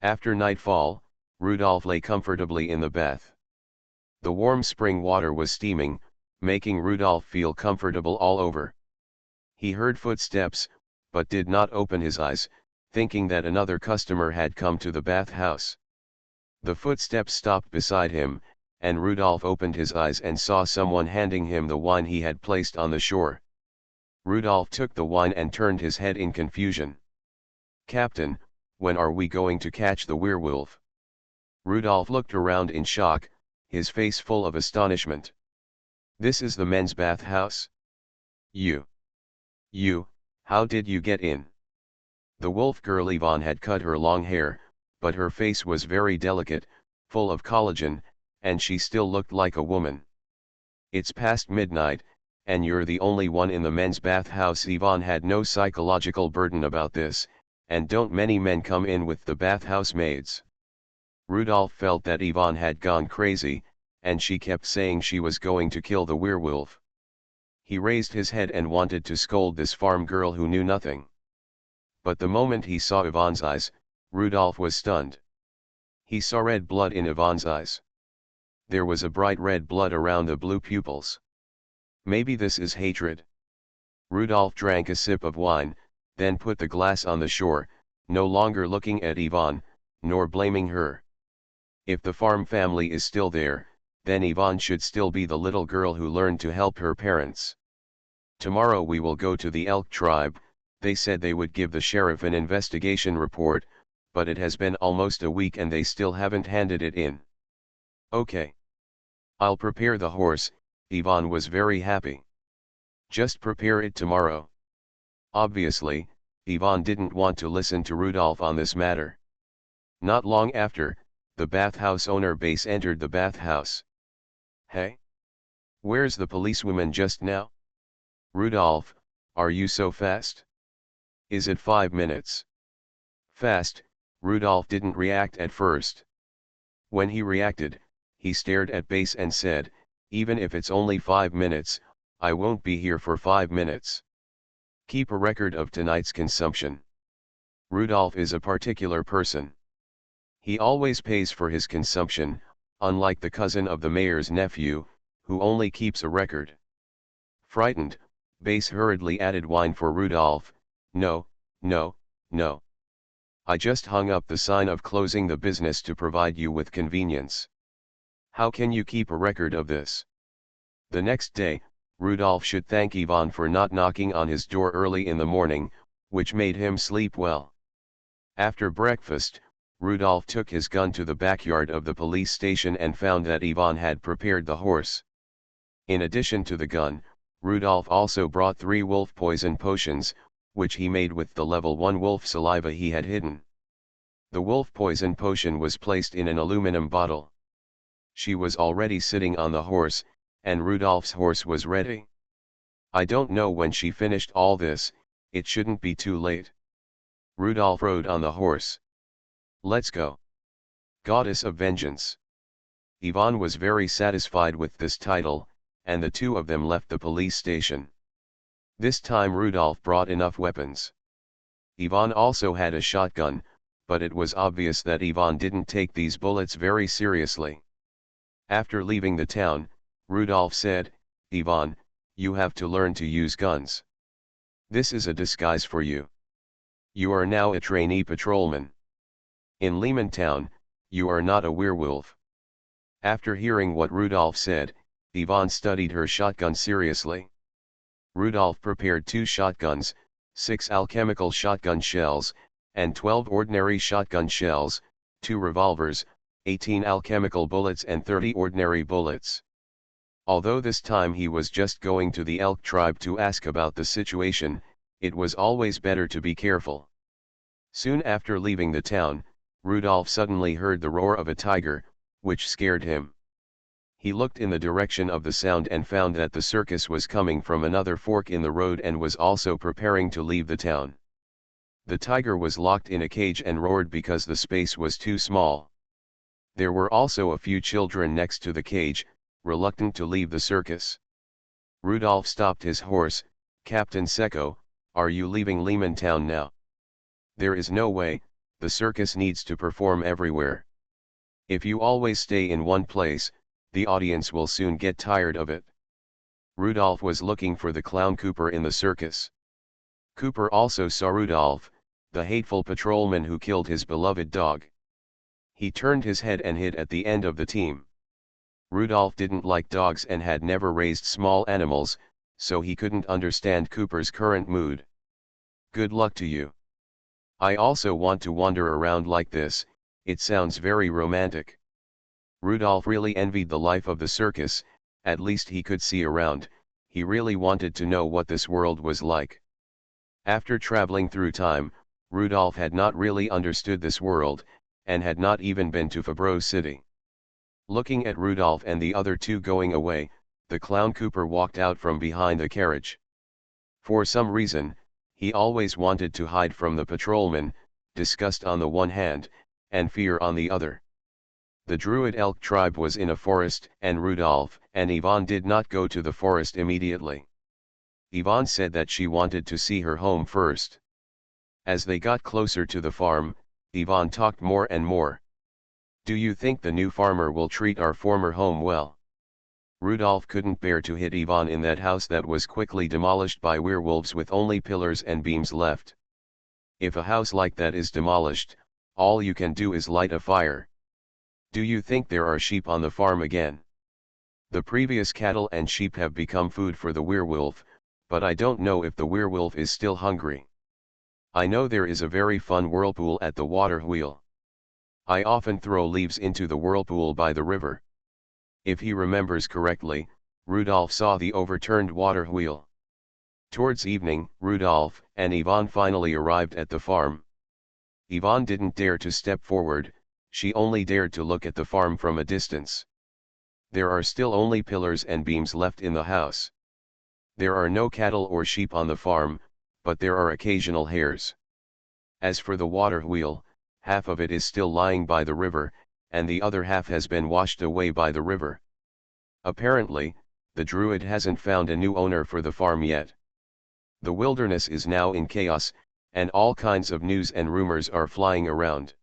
After nightfall, Rudolph lay comfortably in the bath. The warm spring water was steaming, making Rudolph feel comfortable all over. He heard footsteps, but did not open his eyes, thinking that another customer had come to the bathhouse. The footsteps stopped beside him, and Rudolph opened his eyes and saw someone handing him the wine he had placed on the shore. Rudolph took the wine and turned his head in confusion. Captain, when are we going to catch the werewolf? Rudolph looked around in shock, his face full of astonishment. This is the men's bathhouse? You, how did you get in? The wolf girl Yvonne had cut her long hair, but her face was very delicate, full of collagen, and she still looked like a woman. It's past midnight, and you're the only one in the men's bathhouse. Yvonne had no psychological burden about this, and don't many men come in with the bathhouse maids. Rudolph felt that Yvonne had gone crazy, and she kept saying she was going to kill the werewolf. He raised his head and wanted to scold this farm girl who knew nothing. But the moment he saw Yvonne's eyes, Rudolph was stunned. He saw red blood in Yvonne's eyes. There was a bright red blood around the blue pupils. Maybe this is hatred. Rudolph drank a sip of wine, then put the glass on the shore, no longer looking at Yvonne, nor blaming her. If the farm family is still there, then Yvonne should still be the little girl who learned to help her parents. Tomorrow we will go to the elk tribe. They said they would give the sheriff an investigation report, but it has been almost a week and they still haven't handed it in. Okay. I'll prepare the horse. Yvonne was very happy. Just prepare it tomorrow. Obviously, Yvonne didn't want to listen to Rudolph on this matter. Not long after, the bathhouse owner Base entered the bathhouse. Hey? Where's the policewoman just now? Rudolph, are you so fast? Is it 5 minutes? Fast. Rudolph didn't react at first. When he reacted, he stared at Base and said, even if it's only 5 minutes, I won't be here for 5 minutes. Keep a record of tonight's consumption. Rudolph is a particular person. He always pays for his consumption, unlike the cousin of the mayor's nephew, who only keeps a record. Frightened, Base hurriedly added wine for Rudolph. No. I just hung up the sign of closing the business to provide you with convenience. How can you keep a record of this? The next day, Rudolph should thank Yvonne for not knocking on his door early in the morning, which made him sleep well. After breakfast, Rudolph took his gun to the backyard of the police station and found that Yvonne had prepared the horse. In addition to the gun, Rudolph also brought 3 wolf poison potions, which he made with the level 1 wolf saliva he had hidden. The wolf poison potion was placed in an aluminum bottle. She was already sitting on the horse, and Rudolph's horse was ready. I don't know when she finished all this, it shouldn't be too late. Rudolph rode on the horse. Let's go. Goddess of Vengeance. Yvonne was very satisfied with this title, and the two of them left the police station. This time Rudolph brought enough weapons. Ivan also had a shotgun, but it was obvious that Ivan didn't take these bullets very seriously. After leaving the town, Rudolph said, "Ivan, you have to learn to use guns. This is a disguise for you. You are now a trainee patrolman. In Lehman Town, you are not a werewolf." After hearing what Rudolph said, Ivan studied her shotgun seriously. Rudolph prepared 2 shotguns, 6 alchemical shotgun shells, and 12 ordinary shotgun shells, 2 revolvers, 18 alchemical bullets and 30 ordinary bullets. Although this time he was just going to the elk tribe to ask about the situation, it was always better to be careful. Soon after leaving the town, Rudolph suddenly heard the roar of a tiger, which scared him. He looked in the direction of the sound and found that the circus was coming from another fork in the road and was also preparing to leave the town. The tiger was locked in a cage and roared because the space was too small. There were also a few children next to the cage, reluctant to leave the circus. Rudolph stopped his horse. "Captain Secco, are you leaving Lehman Town now?" "There is no way, the circus needs to perform everywhere. If you always stay in one place, the audience will soon get tired of it." Rudolph was looking for the clown Cooper in the circus. Cooper also saw Rudolph, the hateful patrolman who killed his beloved dog. He turned his head and hid at the end of the team. Rudolph didn't like dogs and had never raised small animals, so he couldn't understand Cooper's current mood. "Good luck to you. I also want to wander around like this, it sounds very romantic." Rudolph really envied the life of the circus, at least he could see around, he really wanted to know what this world was like. After traveling through time, Rudolph had not really understood this world, and had not even been to Fabreau City. Looking at Rudolph and the other two going away, the clown Cooper walked out from behind the carriage. For some reason, he always wanted to hide from the patrolman, disgust on the one hand, and fear on the other. The Druid elk tribe was in a forest, and Rudolph and Yvonne did not go to the forest immediately. Yvonne said that she wanted to see her home first. As they got closer to the farm, Yvonne talked more and more. "Do you think the new farmer will treat our former home well?" Rudolph couldn't bear to hit Yvonne in that house that was quickly demolished by werewolves with only pillars and beams left. If a house like that is demolished, all you can do is light a fire. "Do you think there are sheep on the farm again?" "The previous cattle and sheep have become food for the werewolf, but I don't know if the werewolf is still hungry. I know there is a very fun whirlpool at the water wheel. I often throw leaves into the whirlpool by the river." If he remembers correctly, Rudolph saw the overturned water wheel. Towards evening, Rudolph and Yvonne finally arrived at the farm. Yvonne didn't dare to step forward, she only dared to look at the farm from a distance. There are still only pillars and beams left in the house. There are no cattle or sheep on the farm, but there are occasional hares. As for the water wheel, half of it is still lying by the river, and the other half has been washed away by the river. Apparently, the Druid hasn't found a new owner for the farm yet. The wilderness is now in chaos, and all kinds of news and rumors are flying around.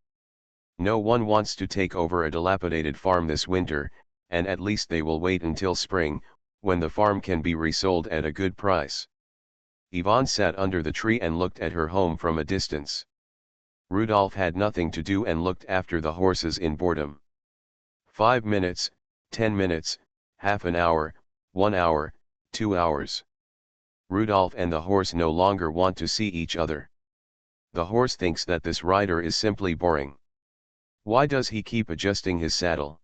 No one wants to take over a dilapidated farm this winter, and at least they will wait until spring, when the farm can be resold at a good price. Yvonne sat under the tree and looked at her home from a distance. Rudolph had nothing to do and looked after the horses in boredom. 5 minutes, 10 minutes, half an hour, 1 hour, 2 hours. Rudolph and the horse no longer want to see each other. The horse thinks that this rider is simply boring. Why does he keep adjusting his saddle?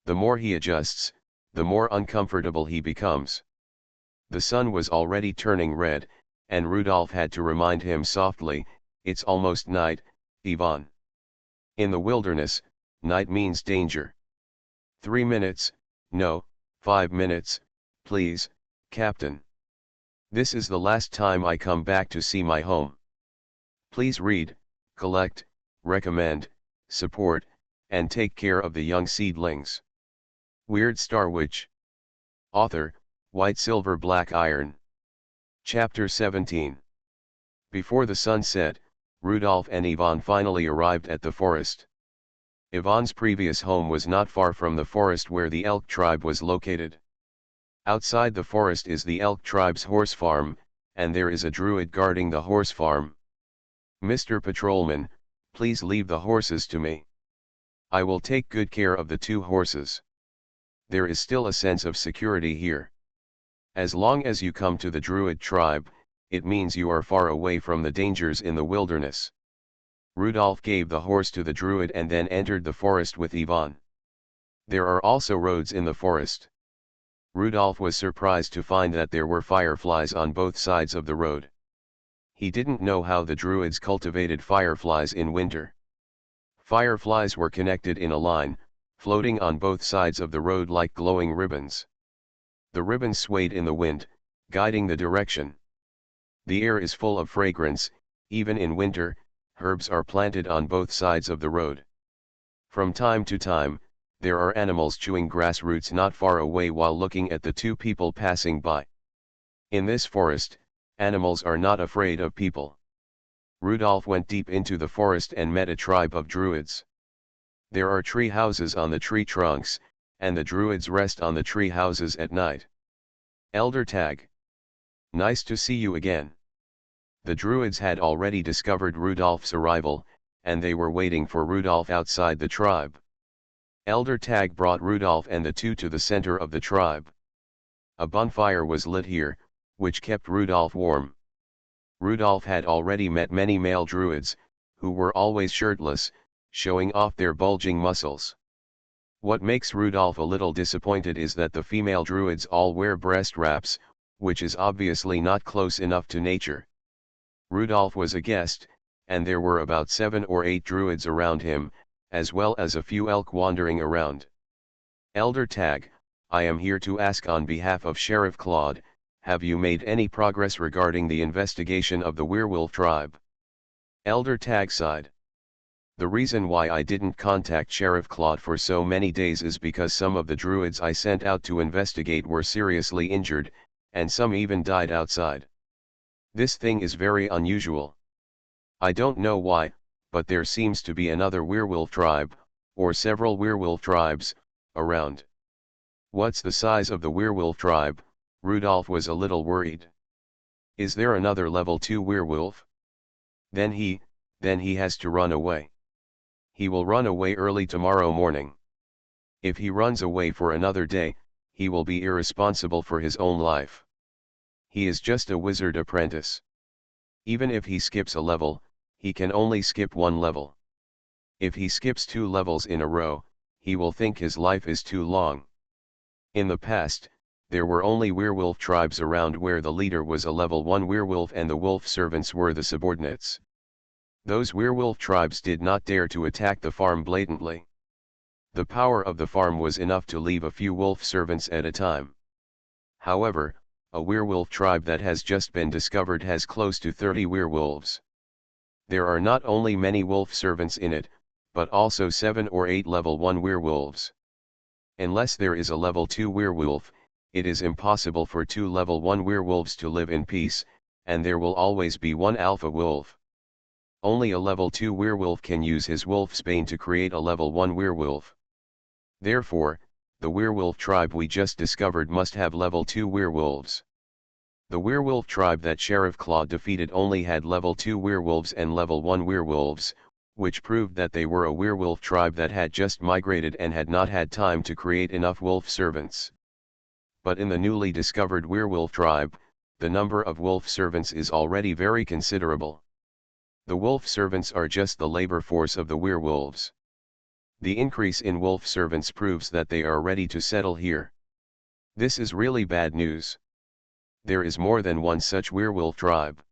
The more he adjusts, the more uncomfortable he becomes. The sun was already turning red, and Rudolph had to remind him softly, "It's almost night, Yvonne. In the wilderness, night means danger." 3 minutes, no, 5 minutes, please, Captain. This is the last time I come back to see my home. Please read, collect, recommend, support, and take care of the young seedlings. Weird Star Witch. Author, White Silver Black Iron. Chapter 17. Before the sun set, Rudolph and Ivan finally arrived at the forest. Ivan's previous home was not far from the forest where the elk tribe was located. Outside the forest is the elk tribe's horse farm, and there is a druid guarding the horse farm. "Mr. Patrolman, please leave the horses to me. I will take good care of the two horses. There is still a sense of security here. As long as you come to the druid tribe, it means you are far away from the dangers in the wilderness." Rudolph gave the horse to the druid and then entered the forest with Ivan. There are also roads in the forest. Rudolph was surprised to find that there were fireflies on both sides of the road. He didn't know how the druids cultivated fireflies in winter. Fireflies were connected in a line, floating on both sides of the road like glowing ribbons. The ribbons swayed in the wind, guiding the direction. The air is full of fragrance. Even in winter, herbs are planted on both sides of the road. From time to time, there are animals chewing grass roots not far away while looking at the two people passing by. In this forest, animals are not afraid of people. Rudolph went deep into the forest and met a tribe of druids. There are tree houses on the tree trunks, and the druids rest on the tree houses at night. "Elder Tag. Nice to see you again." The druids had already discovered Rudolph's arrival, and they were waiting for Rudolph outside the tribe. Elder Tag brought Rudolph and the two to the center of the tribe. A bonfire was lit here, which kept Rudolph warm. Rudolph had already met many male druids, who were always shirtless, showing off their bulging muscles. What makes Rudolph a little disappointed is that the female druids all wear breast wraps, which is obviously not close enough to nature. Rudolph was a guest, and there were about 7 or 8 druids around him, as well as a few elk wandering around. "Elder Tag, I am here to ask on behalf of Sheriff Claude, have you made any progress regarding the investigation of the werewolf tribe?" Elder Tag sighed. "The reason why I didn't contact Sheriff Claude for so many days is because some of the druids I sent out to investigate were seriously injured, and some even died outside. This thing is very unusual. I don't know why, but there seems to be another werewolf tribe, or several werewolf tribes, around." "What's the size of the werewolf tribe?" Rudolph was a little worried. "Is there another level 2 werewolf? Then he has to run away. He will run away early tomorrow morning. If he runs away for another day, he will be irresponsible for his own life. He is just a wizard apprentice. Even if he skips a level, he can only skip 1 level. If he skips 2 levels in a row, he will think his life is too long. In the past, there were only werewolf tribes around where the leader was a level 1 werewolf and the wolf servants were the subordinates. Those werewolf tribes did not dare to attack the farm blatantly. The power of the farm was enough to leave a few wolf servants at a time. However, a werewolf tribe that has just been discovered has close to 30 werewolves. There are not only many wolf servants in it, but also 7 or 8 level 1 werewolves. Unless there is a level 2 werewolf, it is impossible for 2 level 1 werewolves to live in peace, and there will always be 1 alpha wolf. Only a level 2 werewolf can use his wolfsbane to create a level 1 werewolf. Therefore, the werewolf tribe we just discovered must have level 2 werewolves. The werewolf tribe that Sheriff Claude defeated only had level 2 werewolves and level 1 werewolves, which proved that they were a werewolf tribe that had just migrated and had not had time to create enough wolf servants. But in the newly discovered werewolf tribe, the number of wolf servants is already very considerable. The wolf servants are just the labor force of the werewolves. The increase in wolf servants proves that they are ready to settle here. This is really bad news. There is more than one such werewolf tribe.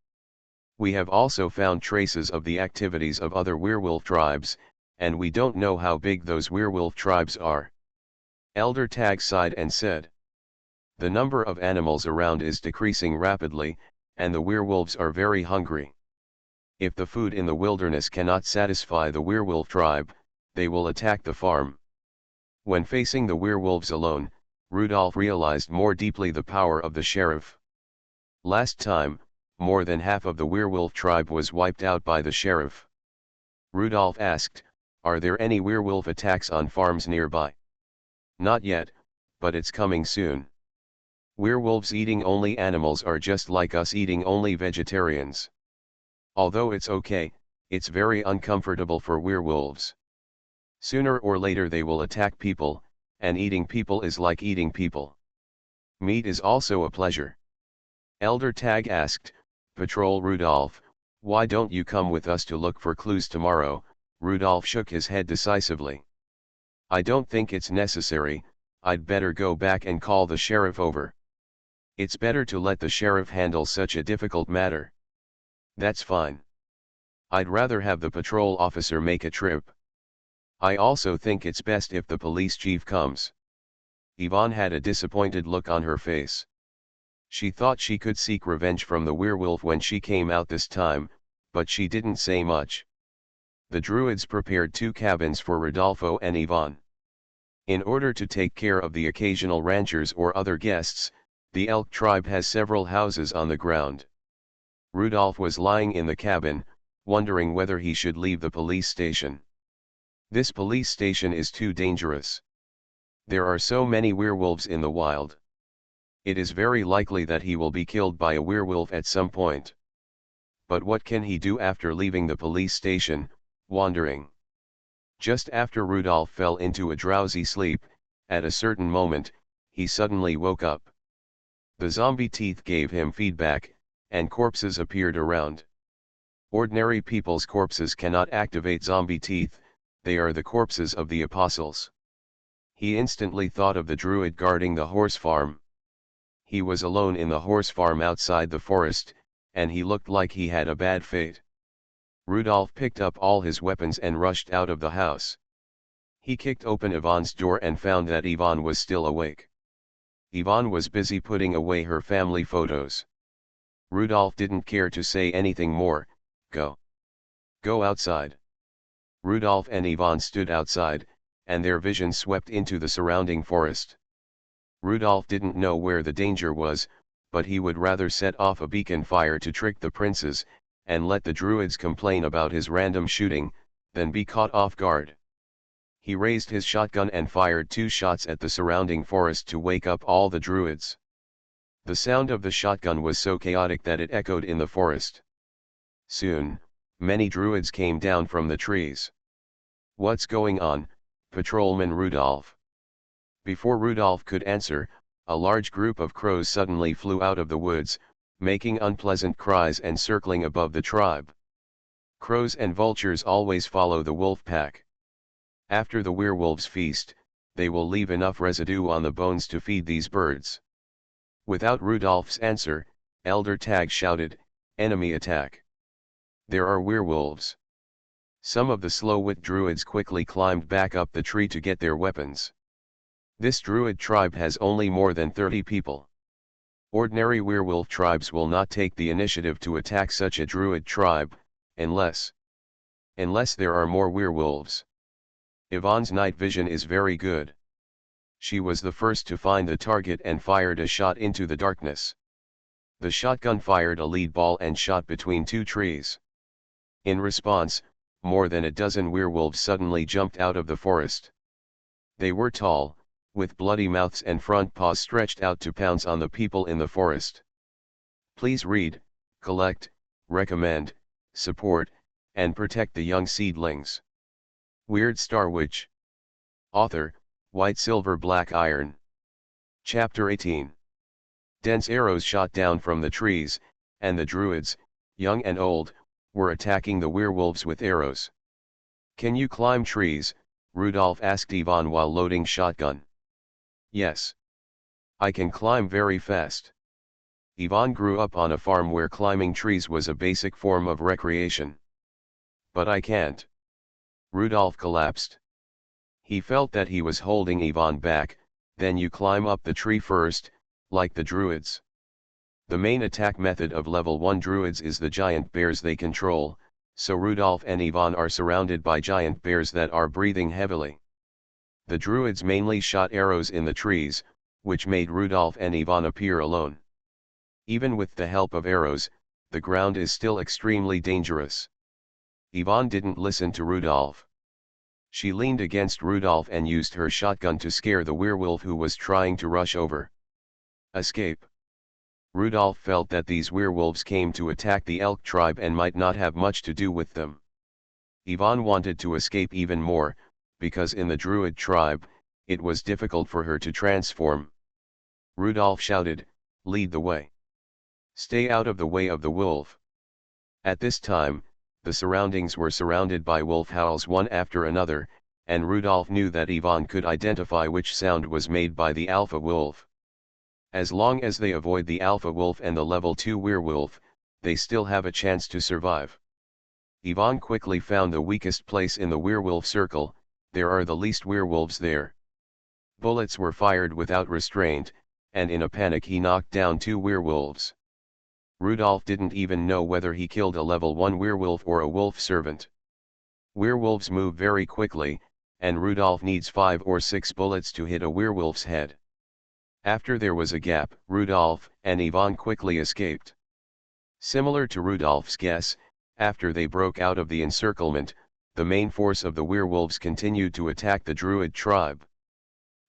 We have also found traces of the activities of other werewolf tribes, and we don't know how big those werewolf tribes are." Elder Tag sighed and said, "The number of animals around is decreasing rapidly, and the werewolves are very hungry. If the food in the wilderness cannot satisfy the werewolf tribe, they will attack the farm. When facing the werewolves alone, Rudolph realized more deeply the power of the sheriff. Last time, more than half of the werewolf tribe was wiped out by the sheriff. Rudolph asked, "Are there any werewolf attacks on farms nearby?" "Not yet, but it's coming soon. Werewolves eating only animals are just like us eating only vegetarians. Although it's okay, it's very uncomfortable for werewolves. Sooner or later they will attack people, and eating people is like eating people. Meat is also a pleasure." Elder Tag asked, "Patrol Rudolph, why don't you come with us to look for clues tomorrow?" Rudolph shook his head decisively. "I don't think it's necessary, I'd better go back and call the sheriff over." "It's better to let the sheriff handle such a difficult matter." "That's fine. I'd rather have the patrol officer make a trip. I also think it's best if the police chief comes." Yvonne had a disappointed look on her face. She thought she could seek revenge from the werewolf when she came out this time, but she didn't say much. The Druids prepared 2 cabins for Rodolfo and Yvonne. In order to take care of the occasional ranchers or other guests, the Elk tribe has several houses on the ground. Rudolph was lying in the cabin, wondering whether he should leave the police station. This police station is too dangerous. There are so many werewolves in the wild. It is very likely that he will be killed by a werewolf at some point. But what can he do after leaving the police station, wandering? Just after Rudolph fell into a drowsy sleep, at a certain moment, he suddenly woke up. The zombie teeth gave him feedback, and corpses appeared around. Ordinary people's corpses cannot activate zombie teeth, they are the corpses of the apostles. He instantly thought of the druid guarding the horse farm. He was alone in the horse farm outside the forest, and he looked like he had a bad fate. Rudolph picked up all his weapons and rushed out of the house. He kicked open Yvonne's door and found that Yvonne was still awake. Yvonne was busy putting away her family photos. Rudolph didn't care to say anything more. Go. Go outside." Rudolph and Yvonne stood outside, and their vision swept into the surrounding forest. Rudolph didn't know where the danger was, but he would rather set off a beacon fire to trick the princes, and let the druids complain about his random shooting, than be caught off guard. He raised his shotgun and fired 2 shots at the surrounding forest to wake up all the druids. The sound of the shotgun was so chaotic that it echoed in the forest. Soon, many druids came down from the trees. "What's going on, Patrolman Rudolph?" Before Rudolph could answer, a large group of crows suddenly flew out of the woods, making unpleasant cries and circling above the tribe. Crows and vultures always follow the wolf pack. After the werewolves feast, they will leave enough residue on the bones to feed these birds. Without Rudolph's answer, Elder Tag shouted, "Enemy attack! There are werewolves!" Some of the slow-wit druids quickly climbed back up the tree to get their weapons. This druid tribe has only more than 30 people. Ordinary werewolf tribes will not take the initiative to attack such a druid tribe, unless there are more werewolves. Yvonne's night vision is very good. She was the first to find the target and fired a shot into the darkness. The shotgun fired a lead ball and shot between 2 trees. In response, more than a dozen werewolves suddenly jumped out of the forest. They were tall, with bloody mouths and front paws stretched out to pounce on the people in the forest. Please read, collect, recommend, support, and protect the young seedlings. Weird Star Witch. Author, White Silver Black Iron. Chapter 18. Dense arrows shot down from the trees, and the druids, young and old, were attacking the werewolves with arrows. "Can you climb trees?" Rudolph asked Yvonne while loading shotgun. "Yes. I can climb very fast." Yvonne grew up on a farm where climbing trees was a basic form of recreation. "But I can't." Rudolph collapsed. He felt that he was holding Yvonne back. "Then you climb up the tree first, like the druids. The main attack method of level 1 druids is the giant bears they control, so Rudolph and Yvonne are surrounded by giant bears that are breathing heavily. The druids mainly shot arrows in the trees, which made Rudolph and Ivan appear alone. Even with the help of arrows, the ground is still extremely dangerous. Ivan didn't listen to Rudolph. She leaned against Rudolph and used her shotgun to scare the werewolf who was trying to rush over. Escape. Rudolph felt that these werewolves came to attack the elk tribe and might not have much to do with them. Ivan wanted to escape even more, because in the druid tribe, it was difficult for her to transform. Rudolph shouted, "Lead the way. Stay out of the way of the wolf." At this time, the surroundings were surrounded by wolf howls one after another, and Rudolph knew that Ivan could identify which sound was made by the alpha wolf. As long as they avoid the alpha wolf and the level 2 werewolf, they still have a chance to survive. Ivan quickly found the weakest place in the werewolf circle. There are the least werewolves there. Bullets were fired without restraint, and in a panic he knocked down 2 werewolves. Rudolph didn't even know whether he killed a level 1 werewolf or a wolf servant. Werewolves move very quickly, and Rudolph needs 5 or 6 bullets to hit a werewolf's head. After there was a gap, Rudolph and Ivan quickly escaped. Similar to Rudolph's guess, after they broke out of the encirclement, the main force of the werewolves continued to attack the druid tribe.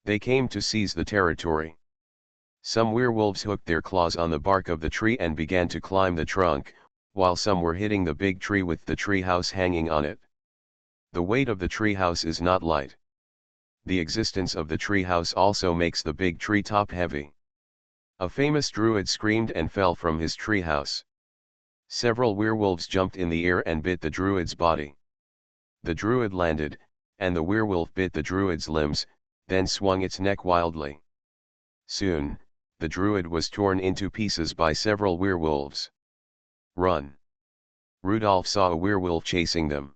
They came to seize the territory. Some werewolves hooked their claws on the bark of the tree and began to climb the trunk, while some were hitting the big tree with the treehouse hanging on it. The weight of the treehouse is not light. The existence of the treehouse also makes the big tree top heavy. A famous druid screamed and fell from his treehouse. Several werewolves jumped in the air and bit the druid's body. The druid landed, and the werewolf bit the druid's limbs, then swung its neck wildly. Soon, the druid was torn into pieces by several werewolves. Run! Rudolph saw a werewolf chasing them.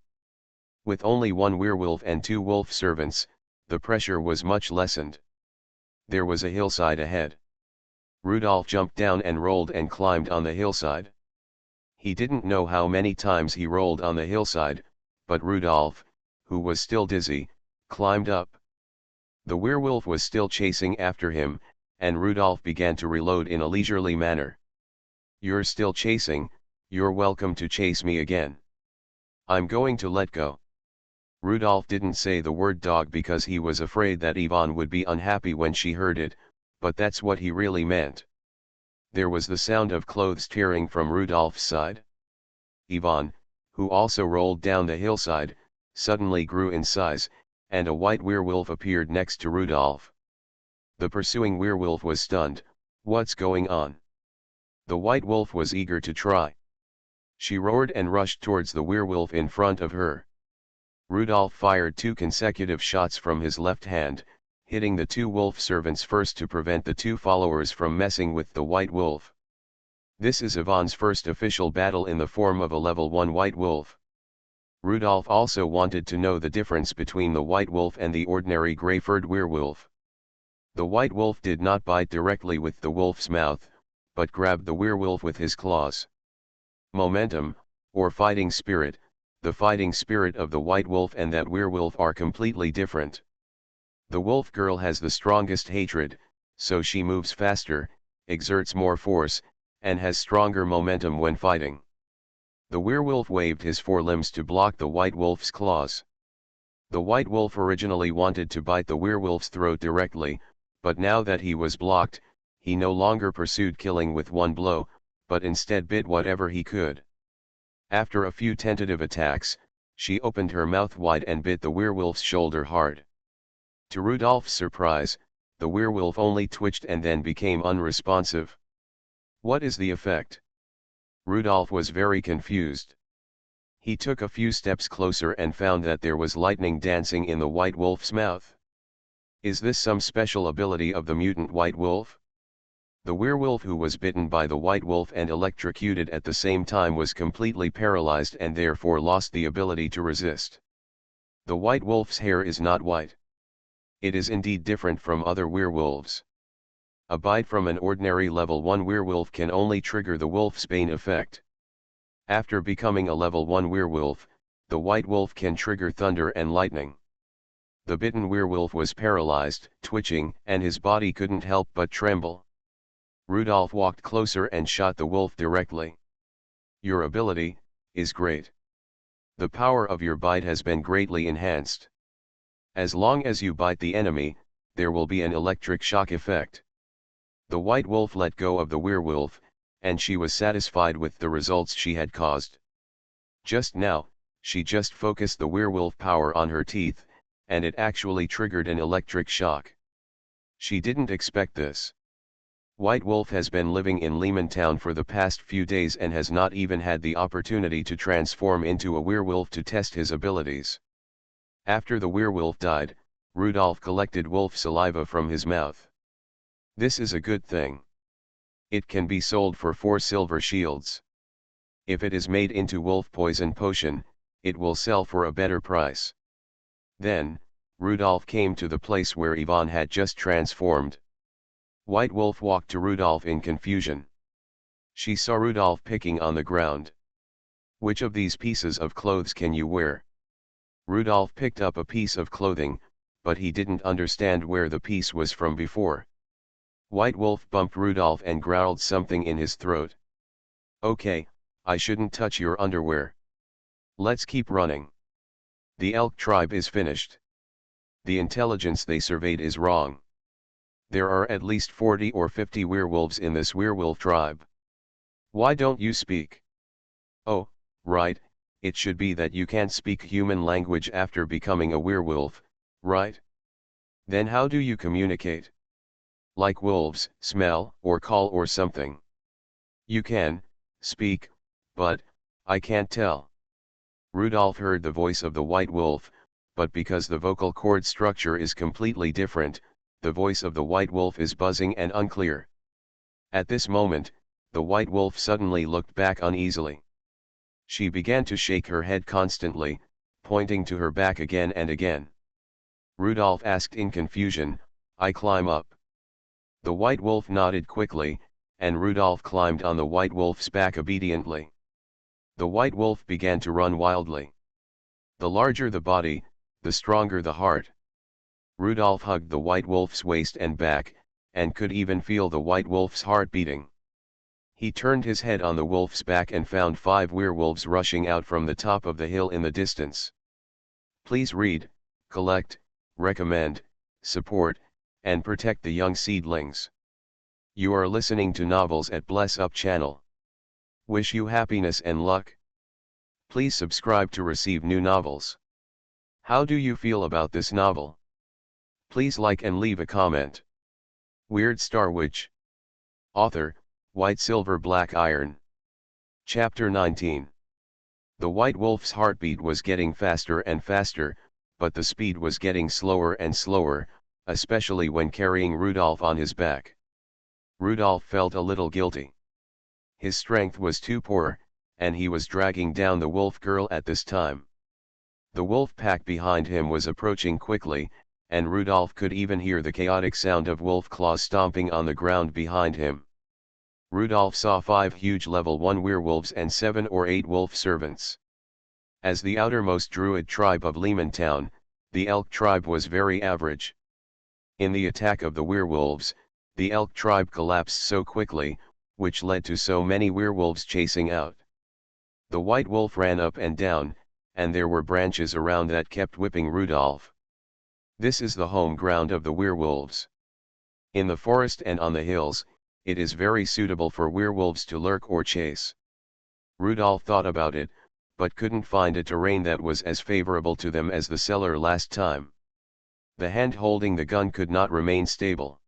With only 1 werewolf and 2 wolf servants, the pressure was much lessened. There was a hillside ahead. Rudolph jumped down and rolled and climbed on the hillside. He didn't know how many times he rolled on the hillside, but Rudolph, who was still dizzy, climbed up. The werewolf was still chasing after him, and Rudolph began to reload in a leisurely manner. "You're still chasing, you're welcome to chase me again. I'm going to let go." Rudolph didn't say the word dog because he was afraid that Ivan would be unhappy when she heard it, but that's what he really meant. There was the sound of clothes tearing from Rudolph's side. Ivan, who also rolled down the hillside, suddenly grew in size, and a white werewolf appeared next to Rudolph. The pursuing werewolf was stunned. "What's going on?" The white wolf was eager to try. She roared and rushed towards the werewolf in front of her. Rudolph fired 2 consecutive shots from his left hand, hitting the 2 wolf servants first to prevent the 2 followers from messing with the white wolf. This is Ivan's first official battle in the form of a level 1 white wolf. Rudolph also wanted to know the difference between the white wolf and the ordinary gray-furred werewolf. The white wolf did not bite directly with the wolf's mouth, but grabbed the werewolf with his claws. Momentum, or fighting spirit, the fighting spirit of the white wolf and that werewolf are completely different. The wolf girl has the strongest hatred, so she moves faster, exerts more force, and has stronger momentum when fighting. The werewolf waved his 4 limbs to block the white wolf's claws. The white wolf originally wanted to bite the werewolf's throat directly, but now that he was blocked, he no longer pursued killing with 1 blow, but instead bit whatever he could. After a few tentative attacks, she opened her mouth wide and bit the werewolf's shoulder hard. To Rudolph's surprise, the werewolf only twitched and then became unresponsive. What is the effect? Rudolph was very confused. He took a few steps closer and found that there was lightning dancing in the white wolf's mouth. Is this some special ability of the mutant white wolf? The werewolf who was bitten by the white wolf and electrocuted at the same time was completely paralyzed and therefore lost the ability to resist. The white wolf's hair is not white. It is indeed different from other werewolves. A bite from an ordinary level 1 werewolf can only trigger the wolf's bane effect. After becoming a level 1 werewolf, the white wolf can trigger thunder and lightning. The bitten werewolf was paralyzed, twitching, and his body couldn't help but tremble. Rudolph walked closer and shot the wolf directly. "Your ability is great. The power of your bite has been greatly enhanced. As long as you bite the enemy, there will be an electric shock effect." The white wolf let go of the werewolf, and she was satisfied with the results she had caused. Just now, she just focused the werewolf power on her teeth, and it actually triggered an electric shock. She didn't expect this. White Wolf has been living in Lehman Town for the past few days and has not even had the opportunity to transform into a werewolf to test his abilities. After the werewolf died, Rudolph collected wolf saliva from his mouth. This is a good thing. It can be sold for 4 silver shields. If it is made into wolf poison potion, it will sell for a better price. Then, Rudolph came to the place where Ivan had just transformed. White Wolf walked to Rudolph in confusion. She saw Rudolph picking on the ground. "Which of these pieces of clothes can you wear?" Rudolph picked up a piece of clothing, but he didn't understand where the piece was from before. White Wolf bumped Rudolph and growled something in his throat. "Okay, I shouldn't touch your underwear. Let's keep running. The elk tribe is finished. The intelligence they surveyed is wrong. There are at least 40 or 50 werewolves in this werewolf tribe. Why don't you speak?" "Oh, right, it should be that you can't speak human language after becoming a werewolf, right? Then how do you communicate? Like wolves, smell, or call or something?" "You can speak, but I can't tell." Rudolph heard the voice of the white wolf, but because the vocal cord structure is completely different, the voice of the white wolf is buzzing and unclear. At this moment, the white wolf suddenly looked back uneasily. She began to shake her head constantly, pointing to her back again and again. Rudolph asked in confusion, "I climb up?" The white wolf nodded quickly, and Rudolph climbed on the white wolf's back obediently. The white wolf began to run wildly. The larger the body, the stronger the heart. Rudolph hugged the white wolf's waist and back, and could even feel the white wolf's heart beating. He turned his head on the wolf's back and found 5 werewolves rushing out from the top of the hill in the distance. Please read, collect, recommend, support, and protect the young seedlings. You are listening to novels at Bless Up channel. Wish you happiness and luck. Please subscribe to receive new novels. How do you feel about this novel? Please like and leave a comment. Weird Star Witch. Author, White Silver Black Iron. Chapter 19. The white wolf's heartbeat was getting faster and faster, but the speed was getting slower and slower, especially when carrying Rudolph on his back. Rudolph felt a little guilty. His strength was too poor, and he was dragging down the wolf girl at this time. The wolf pack behind him was approaching quickly, and Rudolph could even hear the chaotic sound of wolf claws stomping on the ground behind him. Rudolph saw 5 huge level 1 werewolves and 7 or 8 wolf servants. As the outermost druid tribe of Lehman Town, the elk tribe was very average. In the attack of the werewolves, the elk tribe collapsed so quickly, which led to so many werewolves chasing out. The white wolf ran up and down, and there were branches around that kept whipping Rudolph. This is the home ground of the werewolves. In the forest and on the hills, it is very suitable for werewolves to lurk or chase. Rudolph thought about it, but couldn't find a terrain that was as favorable to them as the cellar last time. The hand holding the gun could not remain stable.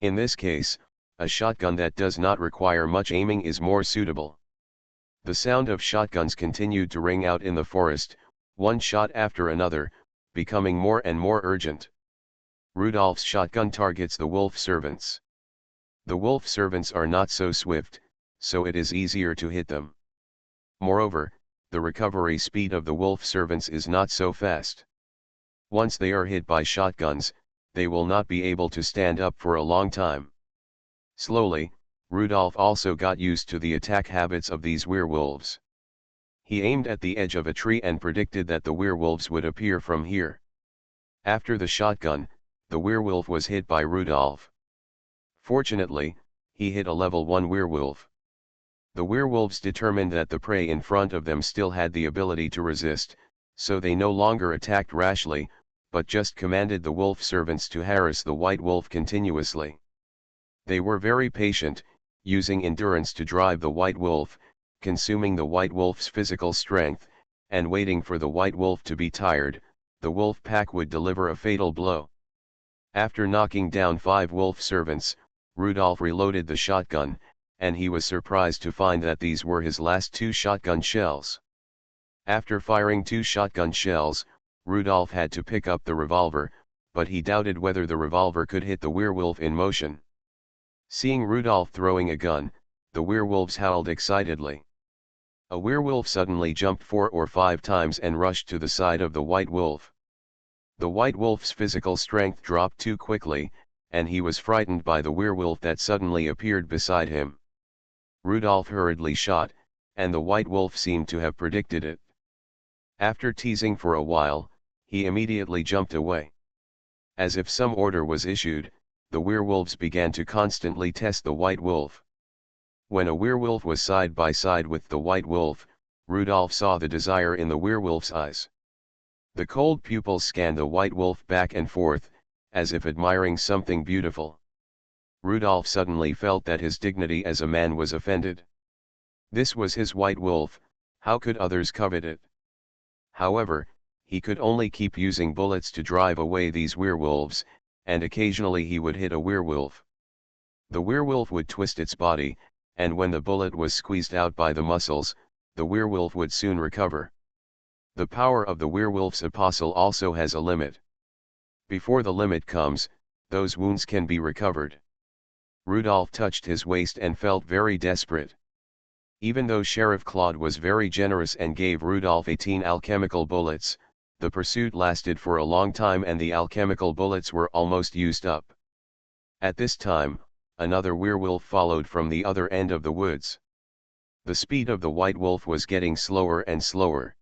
In this case, a shotgun that does not require much aiming is more suitable. The sound of shotguns continued to ring out in the forest, one shot after another, becoming more and more urgent. Rudolph's shotgun targets the wolf servants. The wolf servants are not so swift, so it is easier to hit them. Moreover, the recovery speed of the wolf servants is not so fast. Once they are hit by shotguns, they will not be able to stand up for a long time. Slowly, Rudolph also got used to the attack habits of these werewolves. He aimed at the edge of a tree and predicted that the werewolves would appear from here. After the shotgun, the werewolf was hit by Rudolph. Fortunately, he hit a level 1 werewolf. The werewolves determined that the prey in front of them still had the ability to resist, so they no longer attacked rashly, but just commanded the wolf servants to harass the white wolf continuously. They were very patient, using endurance to drive the white wolf, consuming the white wolf's physical strength, and waiting for the white wolf to be tired. The wolf pack would deliver a fatal blow. After knocking down 5 wolf servants, Rudolph reloaded the shotgun, and he was surprised to find that these were his last 2 shotgun shells. After firing 2 shotgun shells, Rudolph had to pick up the revolver, but he doubted whether the revolver could hit the werewolf in motion. Seeing Rudolph throwing a gun, the werewolves howled excitedly. A werewolf suddenly jumped 4 or 5 times and rushed to the side of the white wolf. The white wolf's physical strength dropped too quickly, and he was frightened by the werewolf that suddenly appeared beside him. Rudolph hurriedly shot, and the white wolf seemed to have predicted it. After teasing for a while, he immediately jumped away. As if some order was issued, the werewolves began to constantly test the white wolf. When a werewolf was side by side with the white wolf, Rudolph saw the desire in the werewolf's eyes. The cold pupils scanned the white wolf back and forth, as if admiring something beautiful. Rudolph suddenly felt that his dignity as a man was offended. This was his white wolf, how could others covet it? However, he could only keep using bullets to drive away these werewolves, and occasionally he would hit a werewolf. The werewolf would twist its body, and when the bullet was squeezed out by the muscles, the werewolf would soon recover. The power of the werewolf's apostle also has a limit. Before the limit comes, those wounds can be recovered. Rudolph touched his waist and felt very desperate. Even though Sheriff Claude was very generous and gave Rudolph 18 alchemical bullets, the pursuit lasted for a long time and the alchemical bullets were almost used up. At this time, another werewolf followed from the other end of the woods. The speed of the white wolf was getting slower and slower.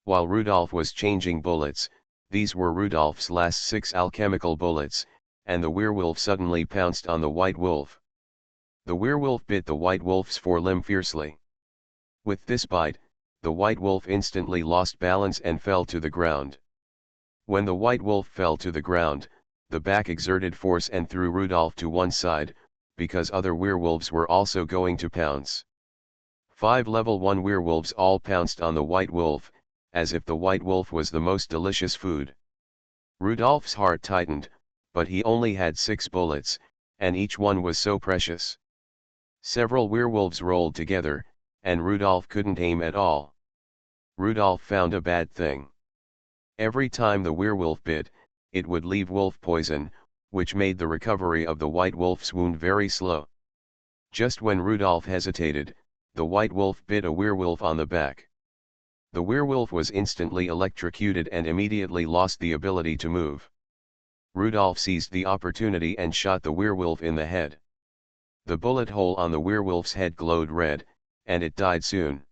While Rudolph was changing bullets, these were Rudolph's last 6 alchemical bullets, and the werewolf suddenly pounced on the white wolf. The werewolf bit the white wolf's forelimb fiercely. With this bite, the white wolf instantly lost balance and fell to the ground. When the white wolf fell to the ground, the back exerted force and threw Rudolph to one side, because other werewolves were also going to pounce. 5 level 1 werewolves all pounced on the white wolf, as if the white wolf was the most delicious food. Rudolph's heart tightened, but he only had 6 bullets, and each one was so precious. Several werewolves rolled together, and Rudolph couldn't aim at all. Rudolph found a bad thing. Every time the werewolf bit, it would leave wolf poison, which made the recovery of the white wolf's wound very slow. Just when Rudolph hesitated, the white wolf bit a werewolf on the back. The werewolf was instantly electrocuted and immediately lost the ability to move. Rudolph seized the opportunity and shot the werewolf in the head. The bullet hole on the werewolf's head glowed red, and it died soon.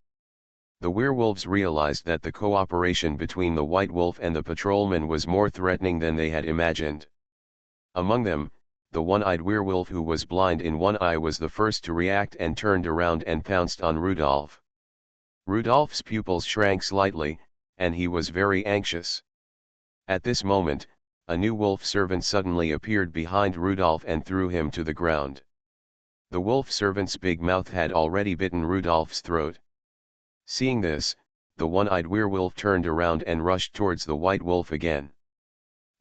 The werewolves realized that the cooperation between the white wolf and the patrolman was more threatening than they had imagined. Among them, the one-eyed werewolf who was blind in one eye was the first to react and turned around and pounced on Rudolph. Rudolph's pupils shrank slightly, and he was very anxious. At this moment, a new wolf servant suddenly appeared behind Rudolph and threw him to the ground. The wolf servant's big mouth had already bitten Rudolph's throat. Seeing this, the one-eyed werewolf turned around and rushed towards the white wolf again.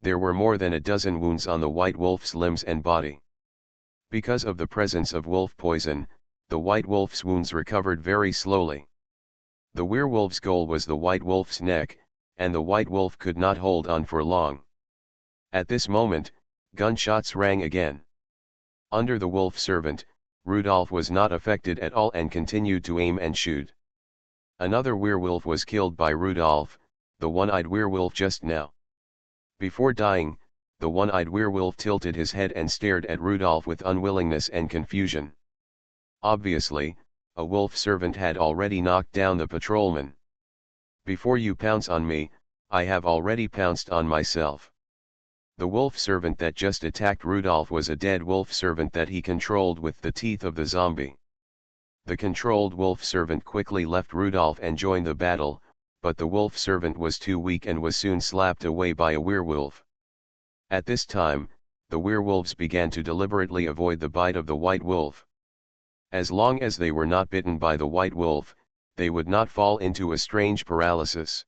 There were more than a dozen wounds on the white wolf's limbs and body. Because of the presence of wolf poison, the white wolf's wounds recovered very slowly. The werewolf's goal was the white wolf's neck, and the white wolf could not hold on for long. At this moment, gunshots rang again. Under the wolf servant, Rudolph was not affected at all and continued to aim and shoot. Another werewolf was killed by Rudolph, the one-eyed werewolf just now. Before dying, the one-eyed werewolf tilted his head and stared at Rudolph with unwillingness and confusion. Obviously, a wolf servant had already knocked down the patrolman. "Before you pounce on me, I have already pounced on myself. The wolf servant that just attacked Rudolph was a dead wolf servant that he controlled with the teeth of the zombie. The controlled wolf servant quickly left Rudolph and joined the battle, but the wolf servant was too weak and was soon slapped away by a werewolf. At this time, the werewolves began to deliberately avoid the bite of the white wolf. As long as they were not bitten by the white wolf, they would not fall into a strange paralysis.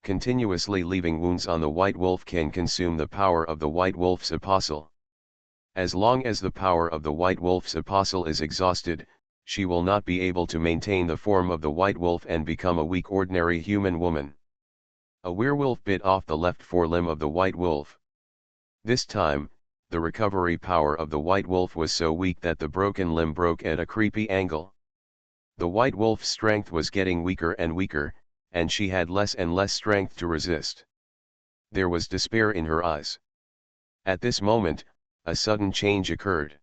Continuously leaving wounds on the white wolf can consume the power of the white wolf's apostle. As long as the power of the white wolf's apostle is exhausted, she will not be able to maintain the form of the white wolf and become a weak ordinary human woman. A werewolf bit off the left forelimb of the white wolf. This time, the recovery power of the white wolf was so weak that the broken limb broke at a creepy angle. The white wolf's strength was getting weaker and weaker, and she had less and less strength to resist. There was despair in her eyes. At this moment, a sudden change occurred.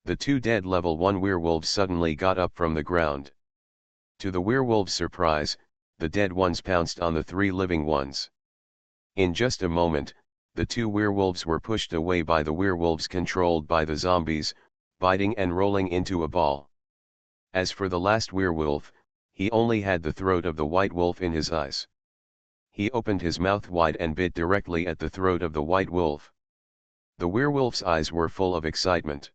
The two dead level 1 werewolves suddenly got up from the ground. To the werewolves' surprise, the dead ones pounced on the 3 living ones. In just a moment, the 2 werewolves were pushed away by the werewolves controlled by the zombies, biting and rolling into a ball. As for the last werewolf, he only had the throat of the white wolf in his eyes. He opened his mouth wide and bit directly at the throat of the white wolf. The werewolf's eyes were full of excitement.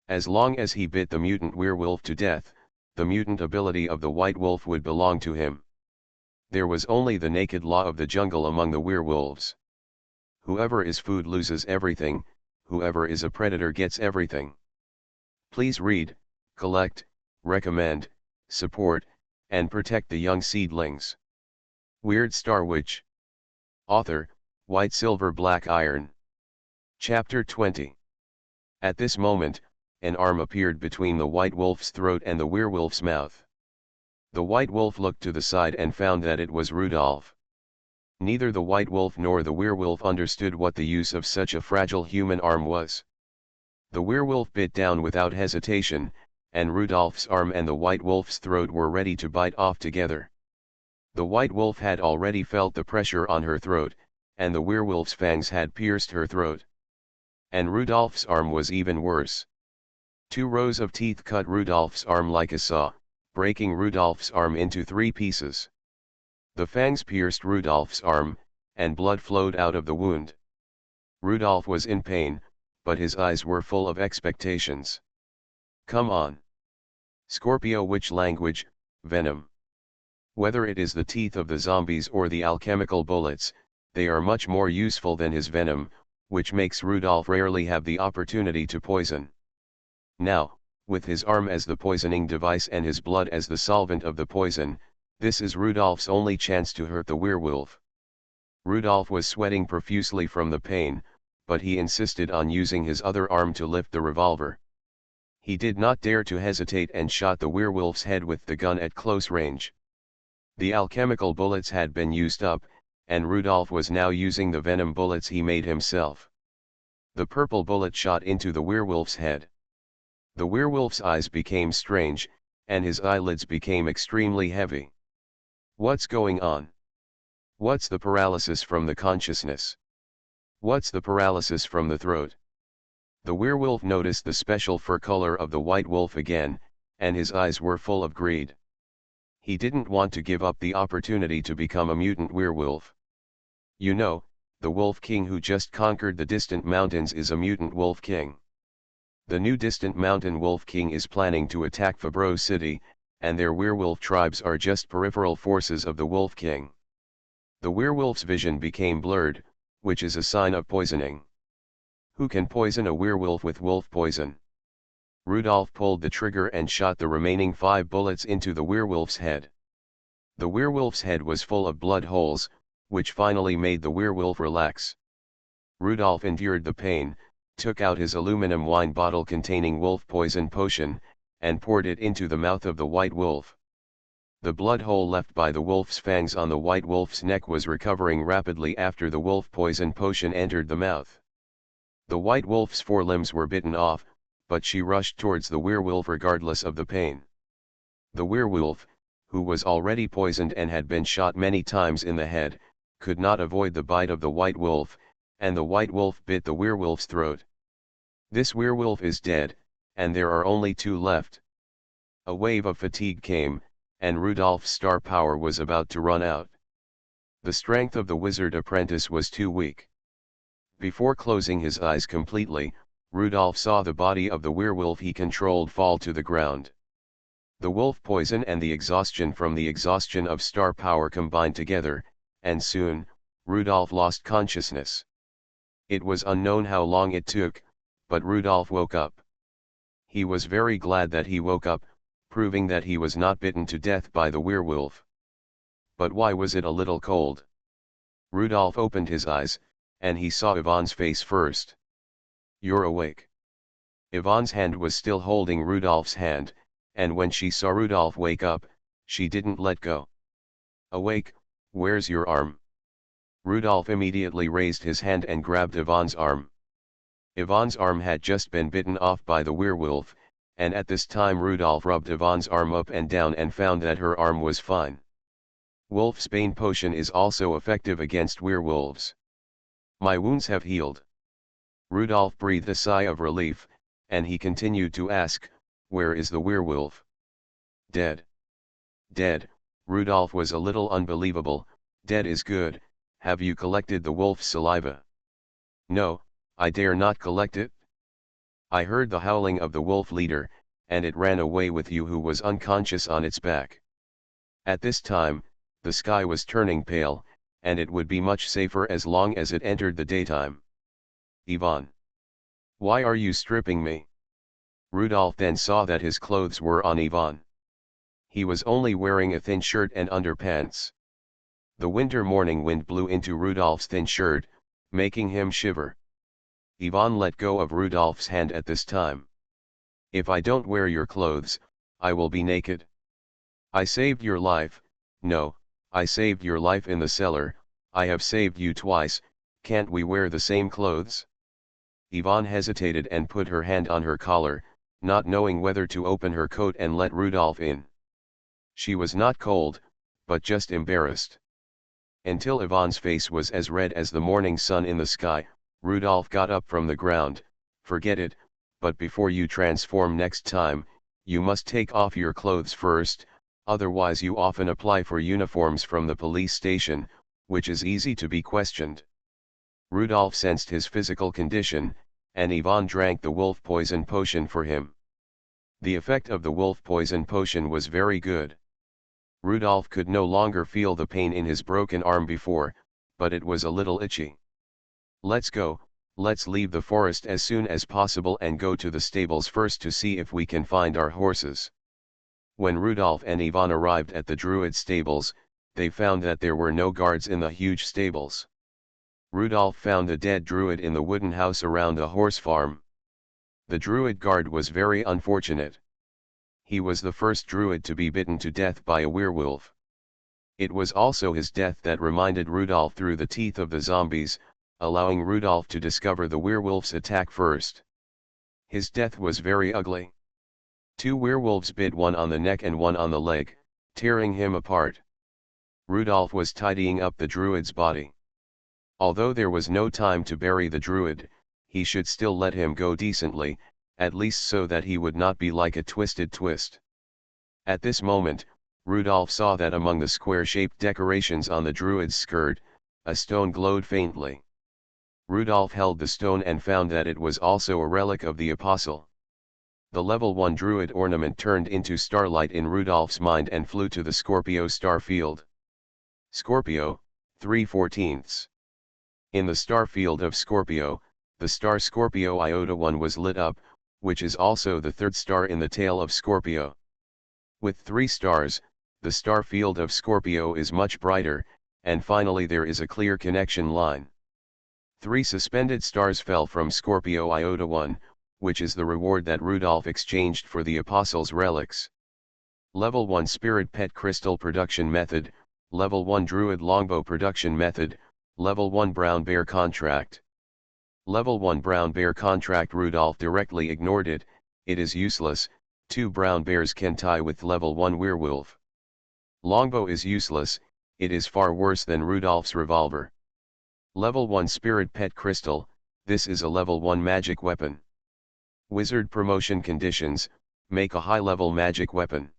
As long as he bit the mutant werewolf to death, the mutant ability of the white wolf would belong to him. There was only the naked law of the jungle among the werewolves. Whoever is food loses everything, whoever is a predator gets everything. Please read, collect, recommend, support, and protect the young seedlings. Weird Star Witch. Author, White Silver Black Iron. Chapter 20. At this moment, an arm appeared between the white wolf's throat and the werewolf's mouth. The white wolf looked to the side and found that it was Rudolph. Neither the white wolf nor the werewolf understood what the use of such a fragile human arm was. The werewolf bit down without hesitation, and Rudolph's arm and the white wolf's throat were ready to bite off together. The white wolf had already felt the pressure on her throat, and the werewolf's fangs had pierced her throat. And Rudolph's arm was even worse. 2 rows of teeth cut Rudolph's arm like a saw, breaking Rudolph's arm into 3 pieces. The fangs pierced Rudolph's arm, and blood flowed out of the wound. Rudolph was in pain, but his eyes were full of expectations. Come on. Scorpio witch language, venom. Whether it is the teeth of the zombies or the alchemical bullets, they are much more useful than his venom, which makes Rudolph rarely have the opportunity to poison. Now, with his arm as the poisoning device and his blood as the solvent of the poison, this is Rudolph's only chance to hurt the werewolf. Rudolph was sweating profusely from the pain, but he insisted on using his other arm to lift the revolver. He did not dare to hesitate and shot the werewolf's head with the gun at close range. The alchemical bullets had been used up, and Rudolph was now using the venom bullets he made himself. The purple bullet shot into the werewolf's head. The werewolf's eyes became strange, and his eyelids became extremely heavy. What's going on? What's the paralysis from the consciousness? What's the paralysis from the throat? The werewolf noticed the special fur color of the white wolf again, and his eyes were full of greed. He didn't want to give up the opportunity to become a mutant werewolf. You know, the Wolf King who just conquered the distant mountains is a mutant Wolf King. The new distant mountain Wolf King is planning to attack Fabro City, and their werewolf tribes are just peripheral forces of the Wolf King. The werewolf's vision became blurred, which is a sign of poisoning. Who can poison a werewolf with wolf poison? Rudolph pulled the trigger and shot the remaining 5 bullets into the werewolf's head. The werewolf's head was full of blood holes, which finally made the werewolf relax. Rudolph endured the pain, took out his aluminum wine bottle containing wolf poison potion, and poured it into the mouth of the white wolf. The blood hole left by the wolf's fangs on the white wolf's neck was recovering rapidly after the wolf poison potion entered the mouth. The white wolf's forelimbs were bitten off, but she rushed towards the werewolf regardless of the pain. The werewolf, who was already poisoned and had been shot many times in the head, could not avoid the bite of the white wolf, and the white wolf bit the werewolf's throat. This werewolf is dead, and there are only two left. A wave of fatigue came, and Rudolph's star power was about to run out. The strength of the wizard apprentice was too weak. Before closing his eyes completely, Rudolph saw the body of the werewolf he controlled fall to the ground. The wolf poison and the exhaustion from the exhaustion of star power combined together, and soon, Rudolph lost consciousness. It was unknown how long it took, but Rudolph woke up. He was very glad that he woke up, proving that he was not bitten to death by the werewolf. But why was it a little cold? Rudolph opened his eyes, and he saw Yvonne's face first. "You're awake." Yvonne's hand was still holding Rudolph's hand, and when she saw Rudolph wake up, she didn't let go. "Awake, where's your arm?" Rudolph immediately raised his hand and grabbed Yvonne's arm. Yvonne's arm had just been bitten off by the werewolf, and at this time Rudolph rubbed Yvonne's arm up and down and found that her arm was fine. Wolfsbane potion is also effective against werewolves. "My wounds have healed." Rudolph breathed a sigh of relief, and he continued to ask, "Where is the werewolf?" "Dead." "Dead," Rudolph was a little unbelievable. "Dead is good. Have you collected the wolf's saliva?" "No, I dare not collect it. I heard the howling of the wolf leader, and it ran away with you who was unconscious on its back." At this time, the sky was turning pale, and it would be much safer as long as it entered the daytime. "Yvonne. Why are you stripping me?" Rudolph then saw that his clothes were on Yvonne. He was only wearing a thin shirt and underpants. The winter morning wind blew into Rudolph's thin shirt, making him shiver. Yvonne let go of Rudolph's hand at this time. "If I don't wear your clothes, I will be naked." "I saved your life." "No, I saved your life in the cellar. I have saved you twice. Can't we wear the same clothes?" Yvonne hesitated and put her hand on her collar, not knowing whether to open her coat and let Rudolph in. She was not cold, but just embarrassed. Until Yvonne's face was as red as the morning sun in the sky, Rudolph got up from the ground. "Forget it, but before you transform next time, you must take off your clothes first, otherwise you often apply for uniforms from the police station, which is easy to be questioned." Rudolph sensed his physical condition, and Yvonne drank the wolf poison potion for him. The effect of the wolf poison potion was very good. Rudolph could no longer feel the pain in his broken arm before, but it was a little itchy. "Let's go, let's leave the forest as soon as possible and go to the stables first to see if we can find our horses." When Rudolph and Yvonne arrived at the Druid stables, they found that there were no guards in the huge stables. Rudolph found a dead Druid in the wooden house around the horse farm. The Druid guard was very unfortunate. He was the first Druid to be bitten to death by a werewolf. It was also his death that reminded Rudolph through the teeth of the zombies, allowing Rudolph to discover the werewolf's attack first. His death was very ugly. Two werewolves bit, one on the neck and one on the leg, tearing him apart. Rudolph was tidying up the Druid's body. Although there was no time to bury the Druid, he should still let him go decently, at least so that he would not be like a twisted twist. At this moment, Rudolph saw that among the square-shaped decorations on the Druid's skirt, a stone glowed faintly. Rudolph held the stone and found that it was also a relic of the Apostle. The level 1 Druid ornament turned into starlight in Rudolph's mind and flew to the Scorpio star field. Scorpio, 3/14. In the star field of Scorpio, the star Scorpio Iota 1 was lit up, which is also the third star in the tail of Scorpio. With 3 stars, the star field of Scorpio is much brighter, and finally there is a clear connection line. 3 suspended stars fell from Scorpio Iota 1, which is the reward that Rudolph exchanged for the Apostle's relics. Level 1 Spirit Pet Crystal Production Method, Level 1 Druid Longbow Production Method, Level 1 Brown Bear Contract. Level 1 Brown Bear Contract. Rudolph directly ignored it. It is useless. 2 brown bears can tie with level 1 werewolf. Longbow is useless, it is far worse than Rudolph's revolver. Level 1 Spirit Pet Crystal, this is a level 1 magic weapon. Wizard promotion conditions, make a high-level magic weapon.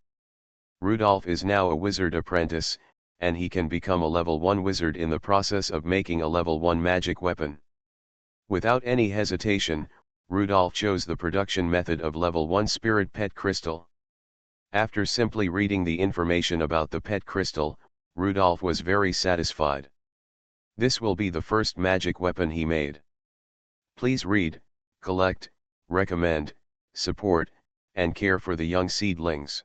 Rudolph is now a wizard apprentice, and he can become a level 1 wizard in the process of making a level 1 magic weapon. Without any hesitation, Rudolph chose the production method of level 1 Spirit Pet Crystal. After simply reading the information about the pet crystal, Rudolph was very satisfied. This will be the first magic weapon he made. Please read, collect, recommend, support, and care for the young seedlings.